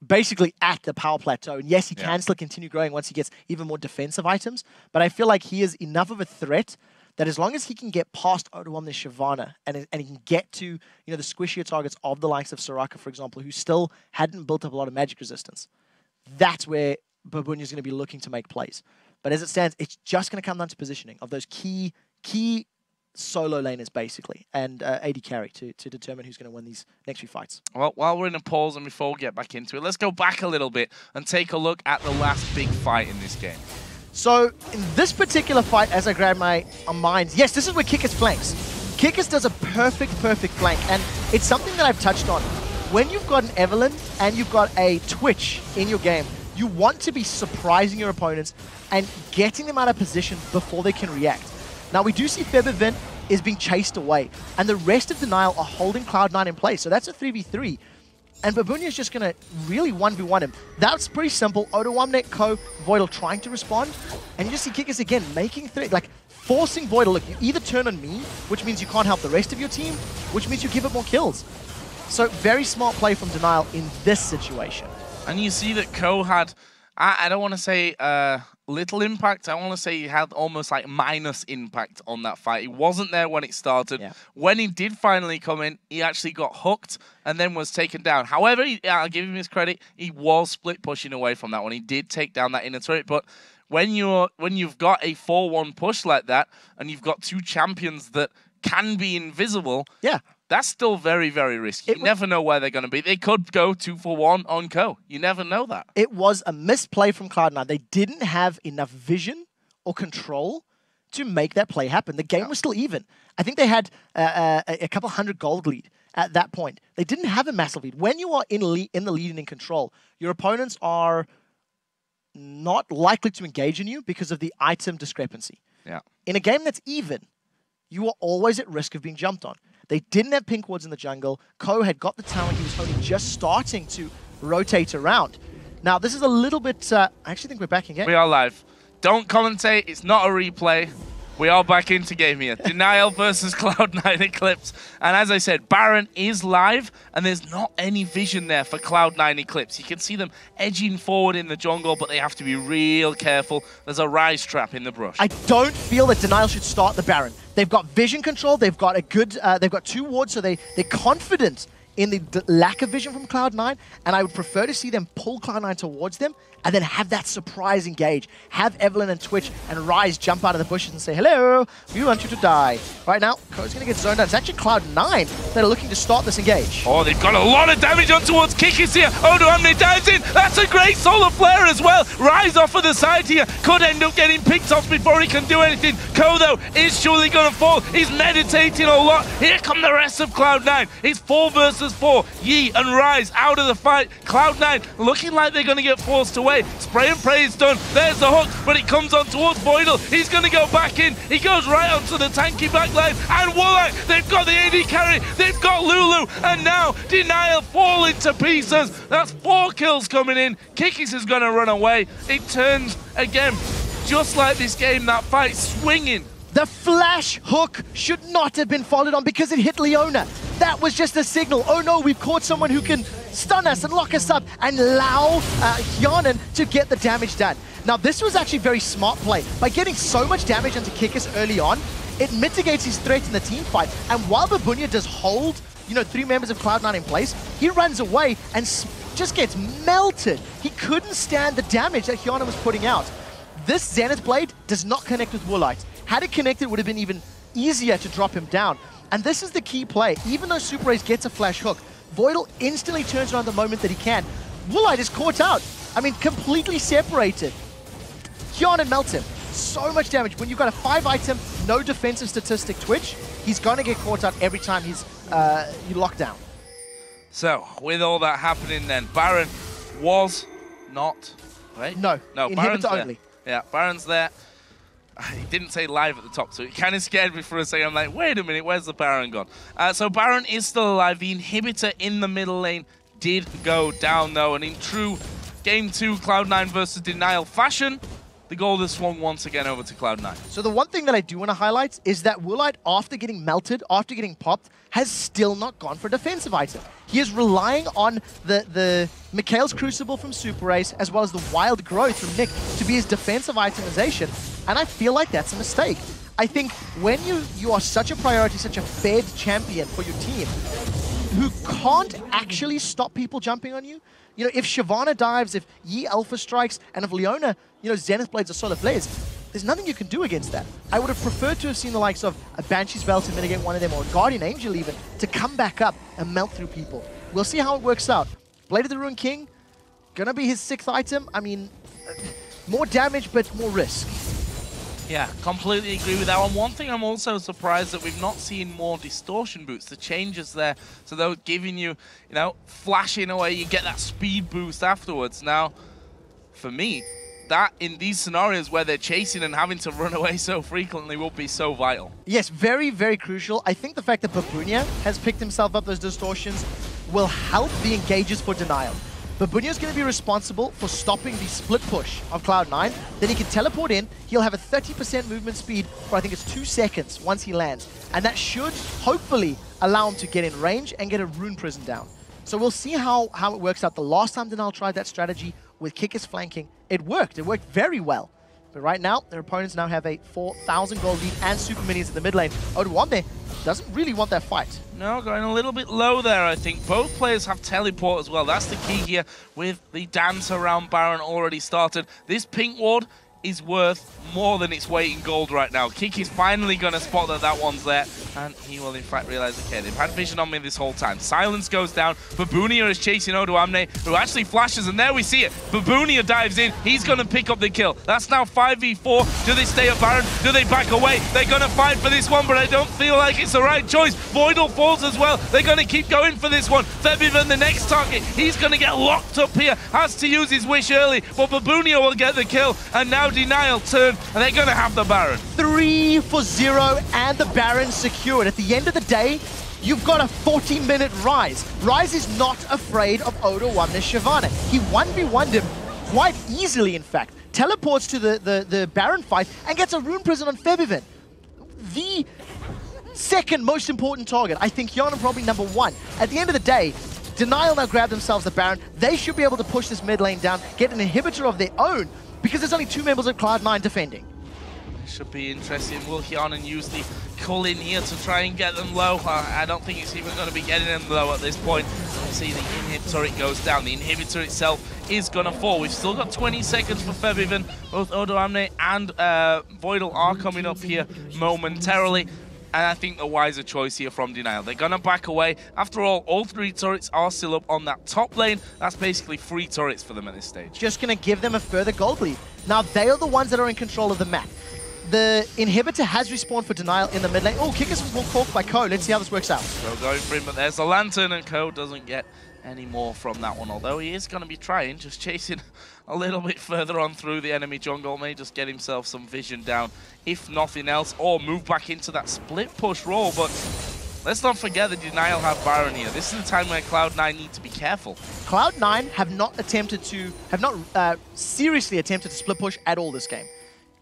basically at the power plateau. And yes, he can still continue growing once he gets even more defensive items. But I feel like he is enough of a threat that as long as he can get past Odawamne Shyvana and he can get to the squishier targets of the likes of Soraka, for example, who still hadn't built up a lot of magic resistance, that's where Babunia is going to be looking to make plays. But as it stands, it's just going to come down to positioning of those key solo laners, basically, and AD carry to determine who's going to win these next few fights. Well, while we're in a pause and before we get back into it, let's go back a little bit and take a look at the last big fight in this game. So in this particular fight, as I grab my minds, yes, this is where Kikis flanks. Kikis does a perfect flank, and it's something that I've touched on. When you've got an Evelyn and you've got a Twitch in your game, you want to be surprising your opponents and getting them out of position before they can react. Now we do see Febevin is being chased away, and the rest of Denial are holding Cloud9 in place, so that's a 3v3. And Babunia is just going to really 1v1 him. That's pretty simple. Odoamne, Ko, Voidal trying to respond. And you just see Kikis again making like forcing Voidal. Look, you either turn on me, which means you can't help the rest of your team, which means you give it more kills. So very smart play from Denial in this situation. And you see that Ko had, I don't want to say little impact. I want to say he had almost like minus impact on that fight. He wasn't there when it started. Yeah. When he did finally come in, he actually got hooked and then was taken down. However, I'll give him his credit. He was split pushing away from that one. He did take down that inner turret, but when you've got a 4-1 push like that and you've got two champions that can be invisible, yeah, that's still very, very risky. You never know where they're going to be. They could go 2-for-1 on Ko. You never know that. It was a misplay from Cloud9. They didn't have enough vision or control to make that play happen. The game was still even. I think they had a couple hundred gold lead at that point. They didn't have a massive lead. When you are in the lead and in control, your opponents are not likely to engage in you because of the item discrepancy. Yeah. In a game that's even, you are always at risk of being jumped on. They didn't have pink wards in the jungle. Ko had got the tower. He was only just starting to rotate around. Now, this is a little bit... I actually think we're back in game. We are live. Don't commentate. It's not a replay. We are back into game here. Denial versus Cloud9 Eclipse. And as I said, Baron is live, and there's not any vision there for Cloud9 Eclipse. You can see them edging forward in the jungle, but they have to be real careful. There's a rise trap in the brush. I don't feel that Denial should start the Baron. They've got vision control. They've got a good. They've got 2 wards, so they're confident in the lack of vision from Cloud9, and I would prefer to see them pull Cloud9 towards them and then have that surprise engage. Have Evelyn and Twitch and Rise jump out of the bushes and say, hello, we want you to die. Right now, Ko's going to get zoned out. It's actually Cloud9 that are looking to start this engage. Oh, they've got a lot of damage on towards Kikis here. Odoamne dives in. That's a great solar flare as well. Rise off of the side here. Could end up getting picked off before he can do anything. Ko, though, is surely going to fall. He's meditating a lot. Here come the rest of Cloud9. It's 4 versus 4. Yi and Rise out of the fight. Cloud9 looking like they're going to get forced away. Spray and pray is done. There's the hook, but it comes on towards Voidal. He's going to go back in. He goes right onto the tanky backline. And Woolite, they've got the AD carry. They've got Lulu. And now Denial falling to pieces. That's 4 kills coming in. Kikis is going to run away. It turns again, just like this game, that fight swinging. The flash hook should not have been followed on because it hit Leona. That was just a signal. Oh no, we've caught someone who can stun us and lock us up and allow Hjarnan to get the damage done. Now this was actually very smart play. By getting so much damage onto Kikis early on, it mitigates his threat in the team fight. And while Babunia does hold, 3 members of Cloud9 in place, he runs away and just gets melted. He couldn't stand the damage that Hjarnan was putting out. This Zenith Blade does not connect with Woolite. Had it connected, it would have been even easier to drop him down. And this is the key play. Even though Super Ace gets a flash hook, Voidal instantly turns around the moment that he can. Woolite is caught out. I mean, completely separated. Hjarnan melts him. So much damage. When you've got a 5-item, no defensive statistic Twitch, he's going to get caught out every time he's locked down. So, with all that happening then, Baron was not... Right? No, Baron's inhibitor only. Yeah, Baron's there. He didn't say live at the top, so it kind of scared me for a second. I'm like, wait a minute, where's the Baron gone? So Baron is still alive. The inhibitor in the middle lane did go down, though. And in true Game 2 Cloud9 versus Denial fashion, the gold has swung once again over to Cloud9. So the one thing that I do want to highlight is that Woolite, after getting melted, after getting popped, has still not gone for a defensive item. He is relying on the Mikhail's Crucible from Super Ace, as well as the Wild Growth from Nick, to be his defensive itemization. And I feel like that's a mistake. I think when you are such a priority, such a fed champion for your team, who can't actually stop people jumping on you, if Shyvana dives, if Yi Alpha strikes, and if Leona, Zenith Blades or Solar Flares, there's nothing you can do against that. I would have preferred to have seen the likes of a Banshee's Veil to mitigate one of them, or a Guardian Angel even, to come back up and melt through people. We'll see how it works out. Blade of the Ruined King, gonna be his 6th item. I mean, More damage, but more risk. Yeah, completely agree with that one. One thing I'm also surprised that we've not seen more distortion boots. The changes there, so they're giving you, you know, flashing away, you get that speed boost afterwards. Now, for me, that in these scenarios where they're chasing and having to run away so frequently will be so vital. Yes, very, very crucial. I think the fact that Babunia has picked himself up those distortions will help the engages for Denial. Babunia is going to be responsible for stopping the split push of Cloud9. Then he can teleport in. He'll have a 30% movement speed for, I think it's 2 seconds once he lands. And that should hopefully allow him to get in range and get a rune prison down. So we'll see how it works out. The last time Denial tried that strategy with Kickers flanking, it worked. It worked very well. But right now, their opponents now have a 4,000 gold lead and super minions in the mid lane. Odoamne doesn't really want that fight. No, going a little bit low there, I think. Both players have teleport as well. That's the key here with the dance around Baron already started. This pink ward is worth more than its weight in gold right now. Kiki's finally going to spot that that one's there, and he will in fact realize, okay, they've had vision on me this whole time. Silence goes down. Babunia is chasing Odoamne, who actually flashes, and there we see it. Babunia dives in. He's going to pick up the kill. That's now 5v4. Do they stay at Baron? Do they back away? They're going to fight for this one, but I don't feel like it's the right choice. Voidal falls as well. They're going to keep going for this one. Febiven, the next target, he's going to get locked up here. Has to use his wish early, but Babunia will get the kill, and now Denial turn, and they're going to have the Baron. 3 for 0, and the Baron secured. At the end of the day, you've got a 40-minute Rise. Rise is not afraid of Odoamne Shyvana. He 1v1'd him quite easily, in fact. Teleports to the Baron fight and gets a rune prison on Febiven. The second most important target. I think Yana probably number 1. At the end of the day, Denial now grab themselves the Baron. They should be able to push this mid lane down, get an inhibitor of their own, because there's only 2 members of Cloud9 defending. Should be interesting. Will Hyanan use the cull in here to try and get them low? I don't think it's even going to be getting them low at this point. You see the inhib turret goes down. The inhibitor itself is going to fall. We've still got 20 seconds for Febiven. Both Odoamne and Voidal are coming up here momentarily. And I think the wiser choice here from Denial. They're going to back away. After all 3 turrets are still up on that top lane. That's basically 3 turrets for them at this stage. Just going to give them a further gold lead. Now, they are the ones that are in control of the map. The inhibitor has respawned for Denial in the mid lane. Oh, Kickers was caught by Ko. Let's see how this works out. So going for him, but there's the lantern, and Ko doesn't get any more from that one. Although he is going to be trying, just chasing a little bit further on through the enemy jungle. May just get himself some vision down, if nothing else, or move back into that split push role. But let's not forget that Denial have Baron here. This is the time where Cloud9 need to be careful. Cloud9 have not seriously attempted to split push at all this game.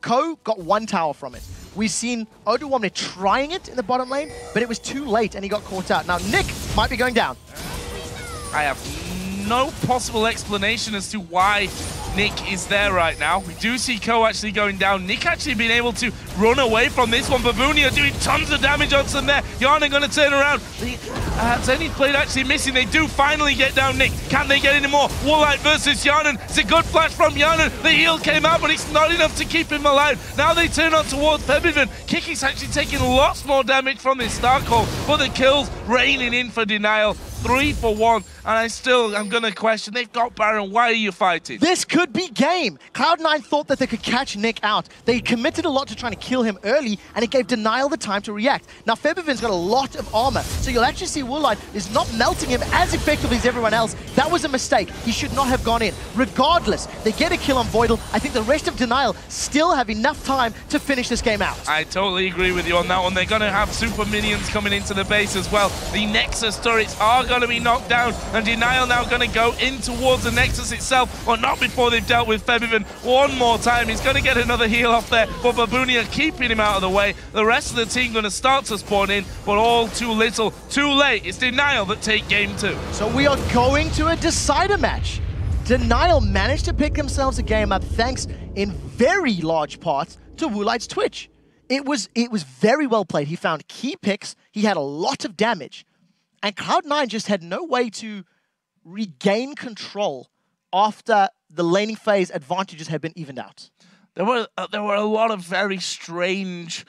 Ko got 1 tower from it. We've seen Odoamne trying it in the bottom lane, but it was too late and he got caught out. Now Nick might be going down. I have no possible explanation as to why Nick is there right now. We do see Ko actually going down. Nick actually being able to run away from this one. Babunia doing tons of damage on some there. Yana going to turn around. The Zenith blade actually missing. They do finally get down Nick. Can they get any more? Woolite versus Yanan. It's a good flash from Yanan. The heal came out, but it's not enough to keep him alive. Now they turn on towards Febiven. Kiki's actually taking lots more damage from this Starcall, but the kills raining in for Denial. 3 for 1, and I'm going to question, they've got Baron, why are you fighting? This could be game. Cloud9 thought that they could catch Nick out. They committed a lot to trying to kill him early, and it gave Denial the time to react. Now, Febiven's got a lot of armor, so you'll actually see Woolite is not melting him as effectively as everyone else. That was a mistake. He should not have gone in. Regardless, they get a kill on Voidal. I think the rest of Denial still have enough time to finish this game out. I totally agree with you on that one. They're going to have super minions coming into the base as well. The Nexus turrets are going to be knocked down, and Denial now going to go in towards the Nexus itself, but not before they've dealt with Febiven one more time. He's going to get another heal off there, but Babunia keeping him out of the way. The rest of the team going to start to spawn in, but all too little, too late. It's Denial that take game 2. So we are going to a decider match. Denial managed to pick themselves a game up thanks in very large part to Woolite's Twitch. It was very well played. He found key picks. He had a lot of damage. And Cloud9 just had no way to regain control after the laning phase advantages had been evened out. There were a lot of very strange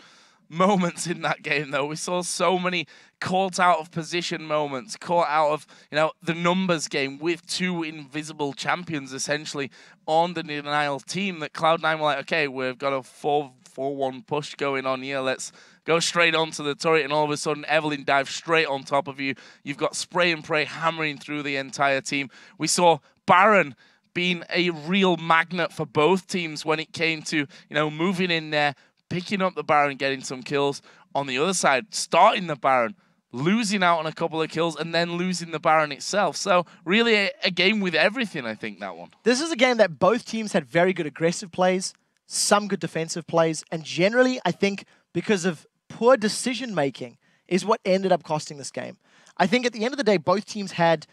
moments in that game, though. We saw so many caught out of position moments, caught out of, the numbers game with two invisible champions essentially on the Denial team that Cloud9 were like, okay, we've got a 4-1 push going on here. Let's go straight onto the turret, and all of a sudden Evelyn dives straight on top of you. You've got spray and pray hammering through the entire team. We saw Baron being a real magnet for both teams when it came to, moving in there, picking up the Baron, getting some kills. On the other side, starting the Baron, losing out on a couple of kills, and then losing the Baron itself. So really a game with everything, I think, that one. This is a game that both teams had very good aggressive plays, some good defensive plays, and generally, I think, because of poor decision-making is what ended up costing this game. I think at the end of the day, both teams had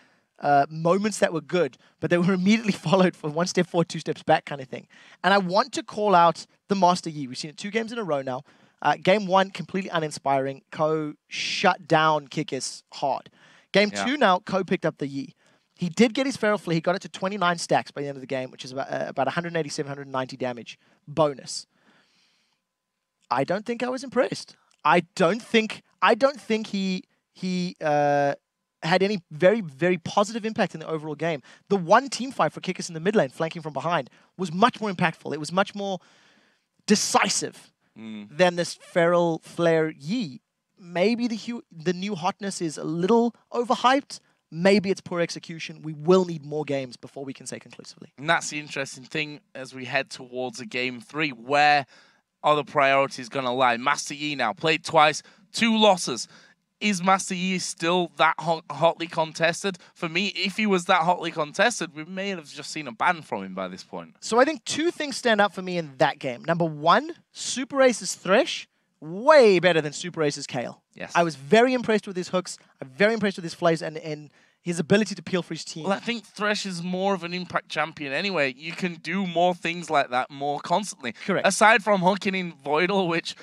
moments that were good, but they were immediately followed for 1 step forward, 2 steps back kind of thing. And I want to call out the Master Yi. We've seen it 2 games in a row now. Game 1, completely uninspiring. Ko shut down Kikis hard. Game 2 now, Ko picked up the Yi. He did get his Feral Flea. He got it to 29 stacks by the end of the game, which is about 187, 190 damage bonus. I don't think I was impressed. I don't think he had any very, very positive impact in the overall game. The one team fight for Kikis in the mid lane, flanking from behind, was much more impactful. It was much more decisive than this Feral Flare Yi. Maybe the new hotness is a little overhyped. Maybe it's poor execution. We will need more games before we can say conclusively. And that's the interesting thing as we head towards a game 3. Where are the priorities going to lie? Master Yi now played twice, 2 losses. Is Master Yi still that hotly contested? For me, if he was that hotly contested, we may have just seen a ban from him by this point. So I think 2 things stand out for me in that game. Number 1, Super Ace's Thresh, way better than Super Ace's Kale. Yes. I was very impressed with his hooks. I'm very impressed with his plays and his ability to peel for his team. Well, I think Thresh is more of an impact champion anyway. You can do more things like that more constantly. Correct. Aside from hooking in Voidal, which,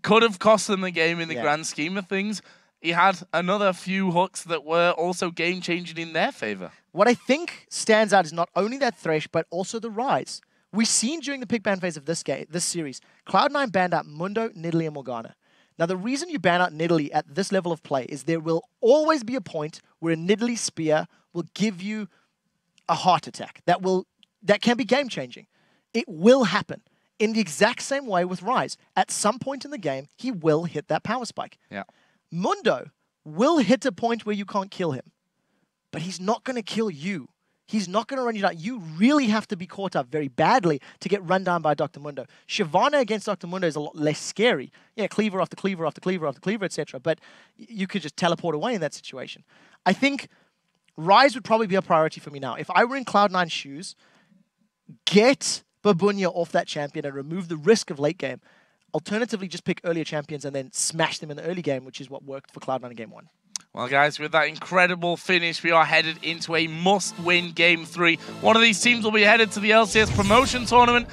could have cost them the game in the grand scheme of things, he had another few hooks that were also game-changing in their favor. What I think stands out is not only that Thresh, but also the Rise. We've seen during the pick ban phase of this series, Cloud9 banned out Mundo, Nidalee, and Morgana. Now, the reason you ban out Nidalee at this level of play is there will always be a point where a Nidalee spear will give you a heart attack. That can be game-changing. It will happen. In the exact same way with Rise. At some point in the game, he will hit that power spike. Yeah. Mundo will hit a point where you can't kill him. But he's not going to kill you. He's not going to run you down. You really have to be caught up very badly to get run down by Dr. Mundo. Shyvana against Dr. Mundo is a lot less scary. Yeah, cleaver after cleaver after cleaver after cleaver, etc. But you could just teleport away in that situation. I think Rise would probably be a priority for me now. If I were in Cloud9's shoes, get Babunya off that champion and remove the risk of late game. Alternatively, just pick earlier champions and then smash them in the early game, which is what worked for Cloud9 in Game 1. Well, guys, with that incredible finish, we are headed into a must-win Game 3. One of these teams will be headed to the LCS promotion tournament.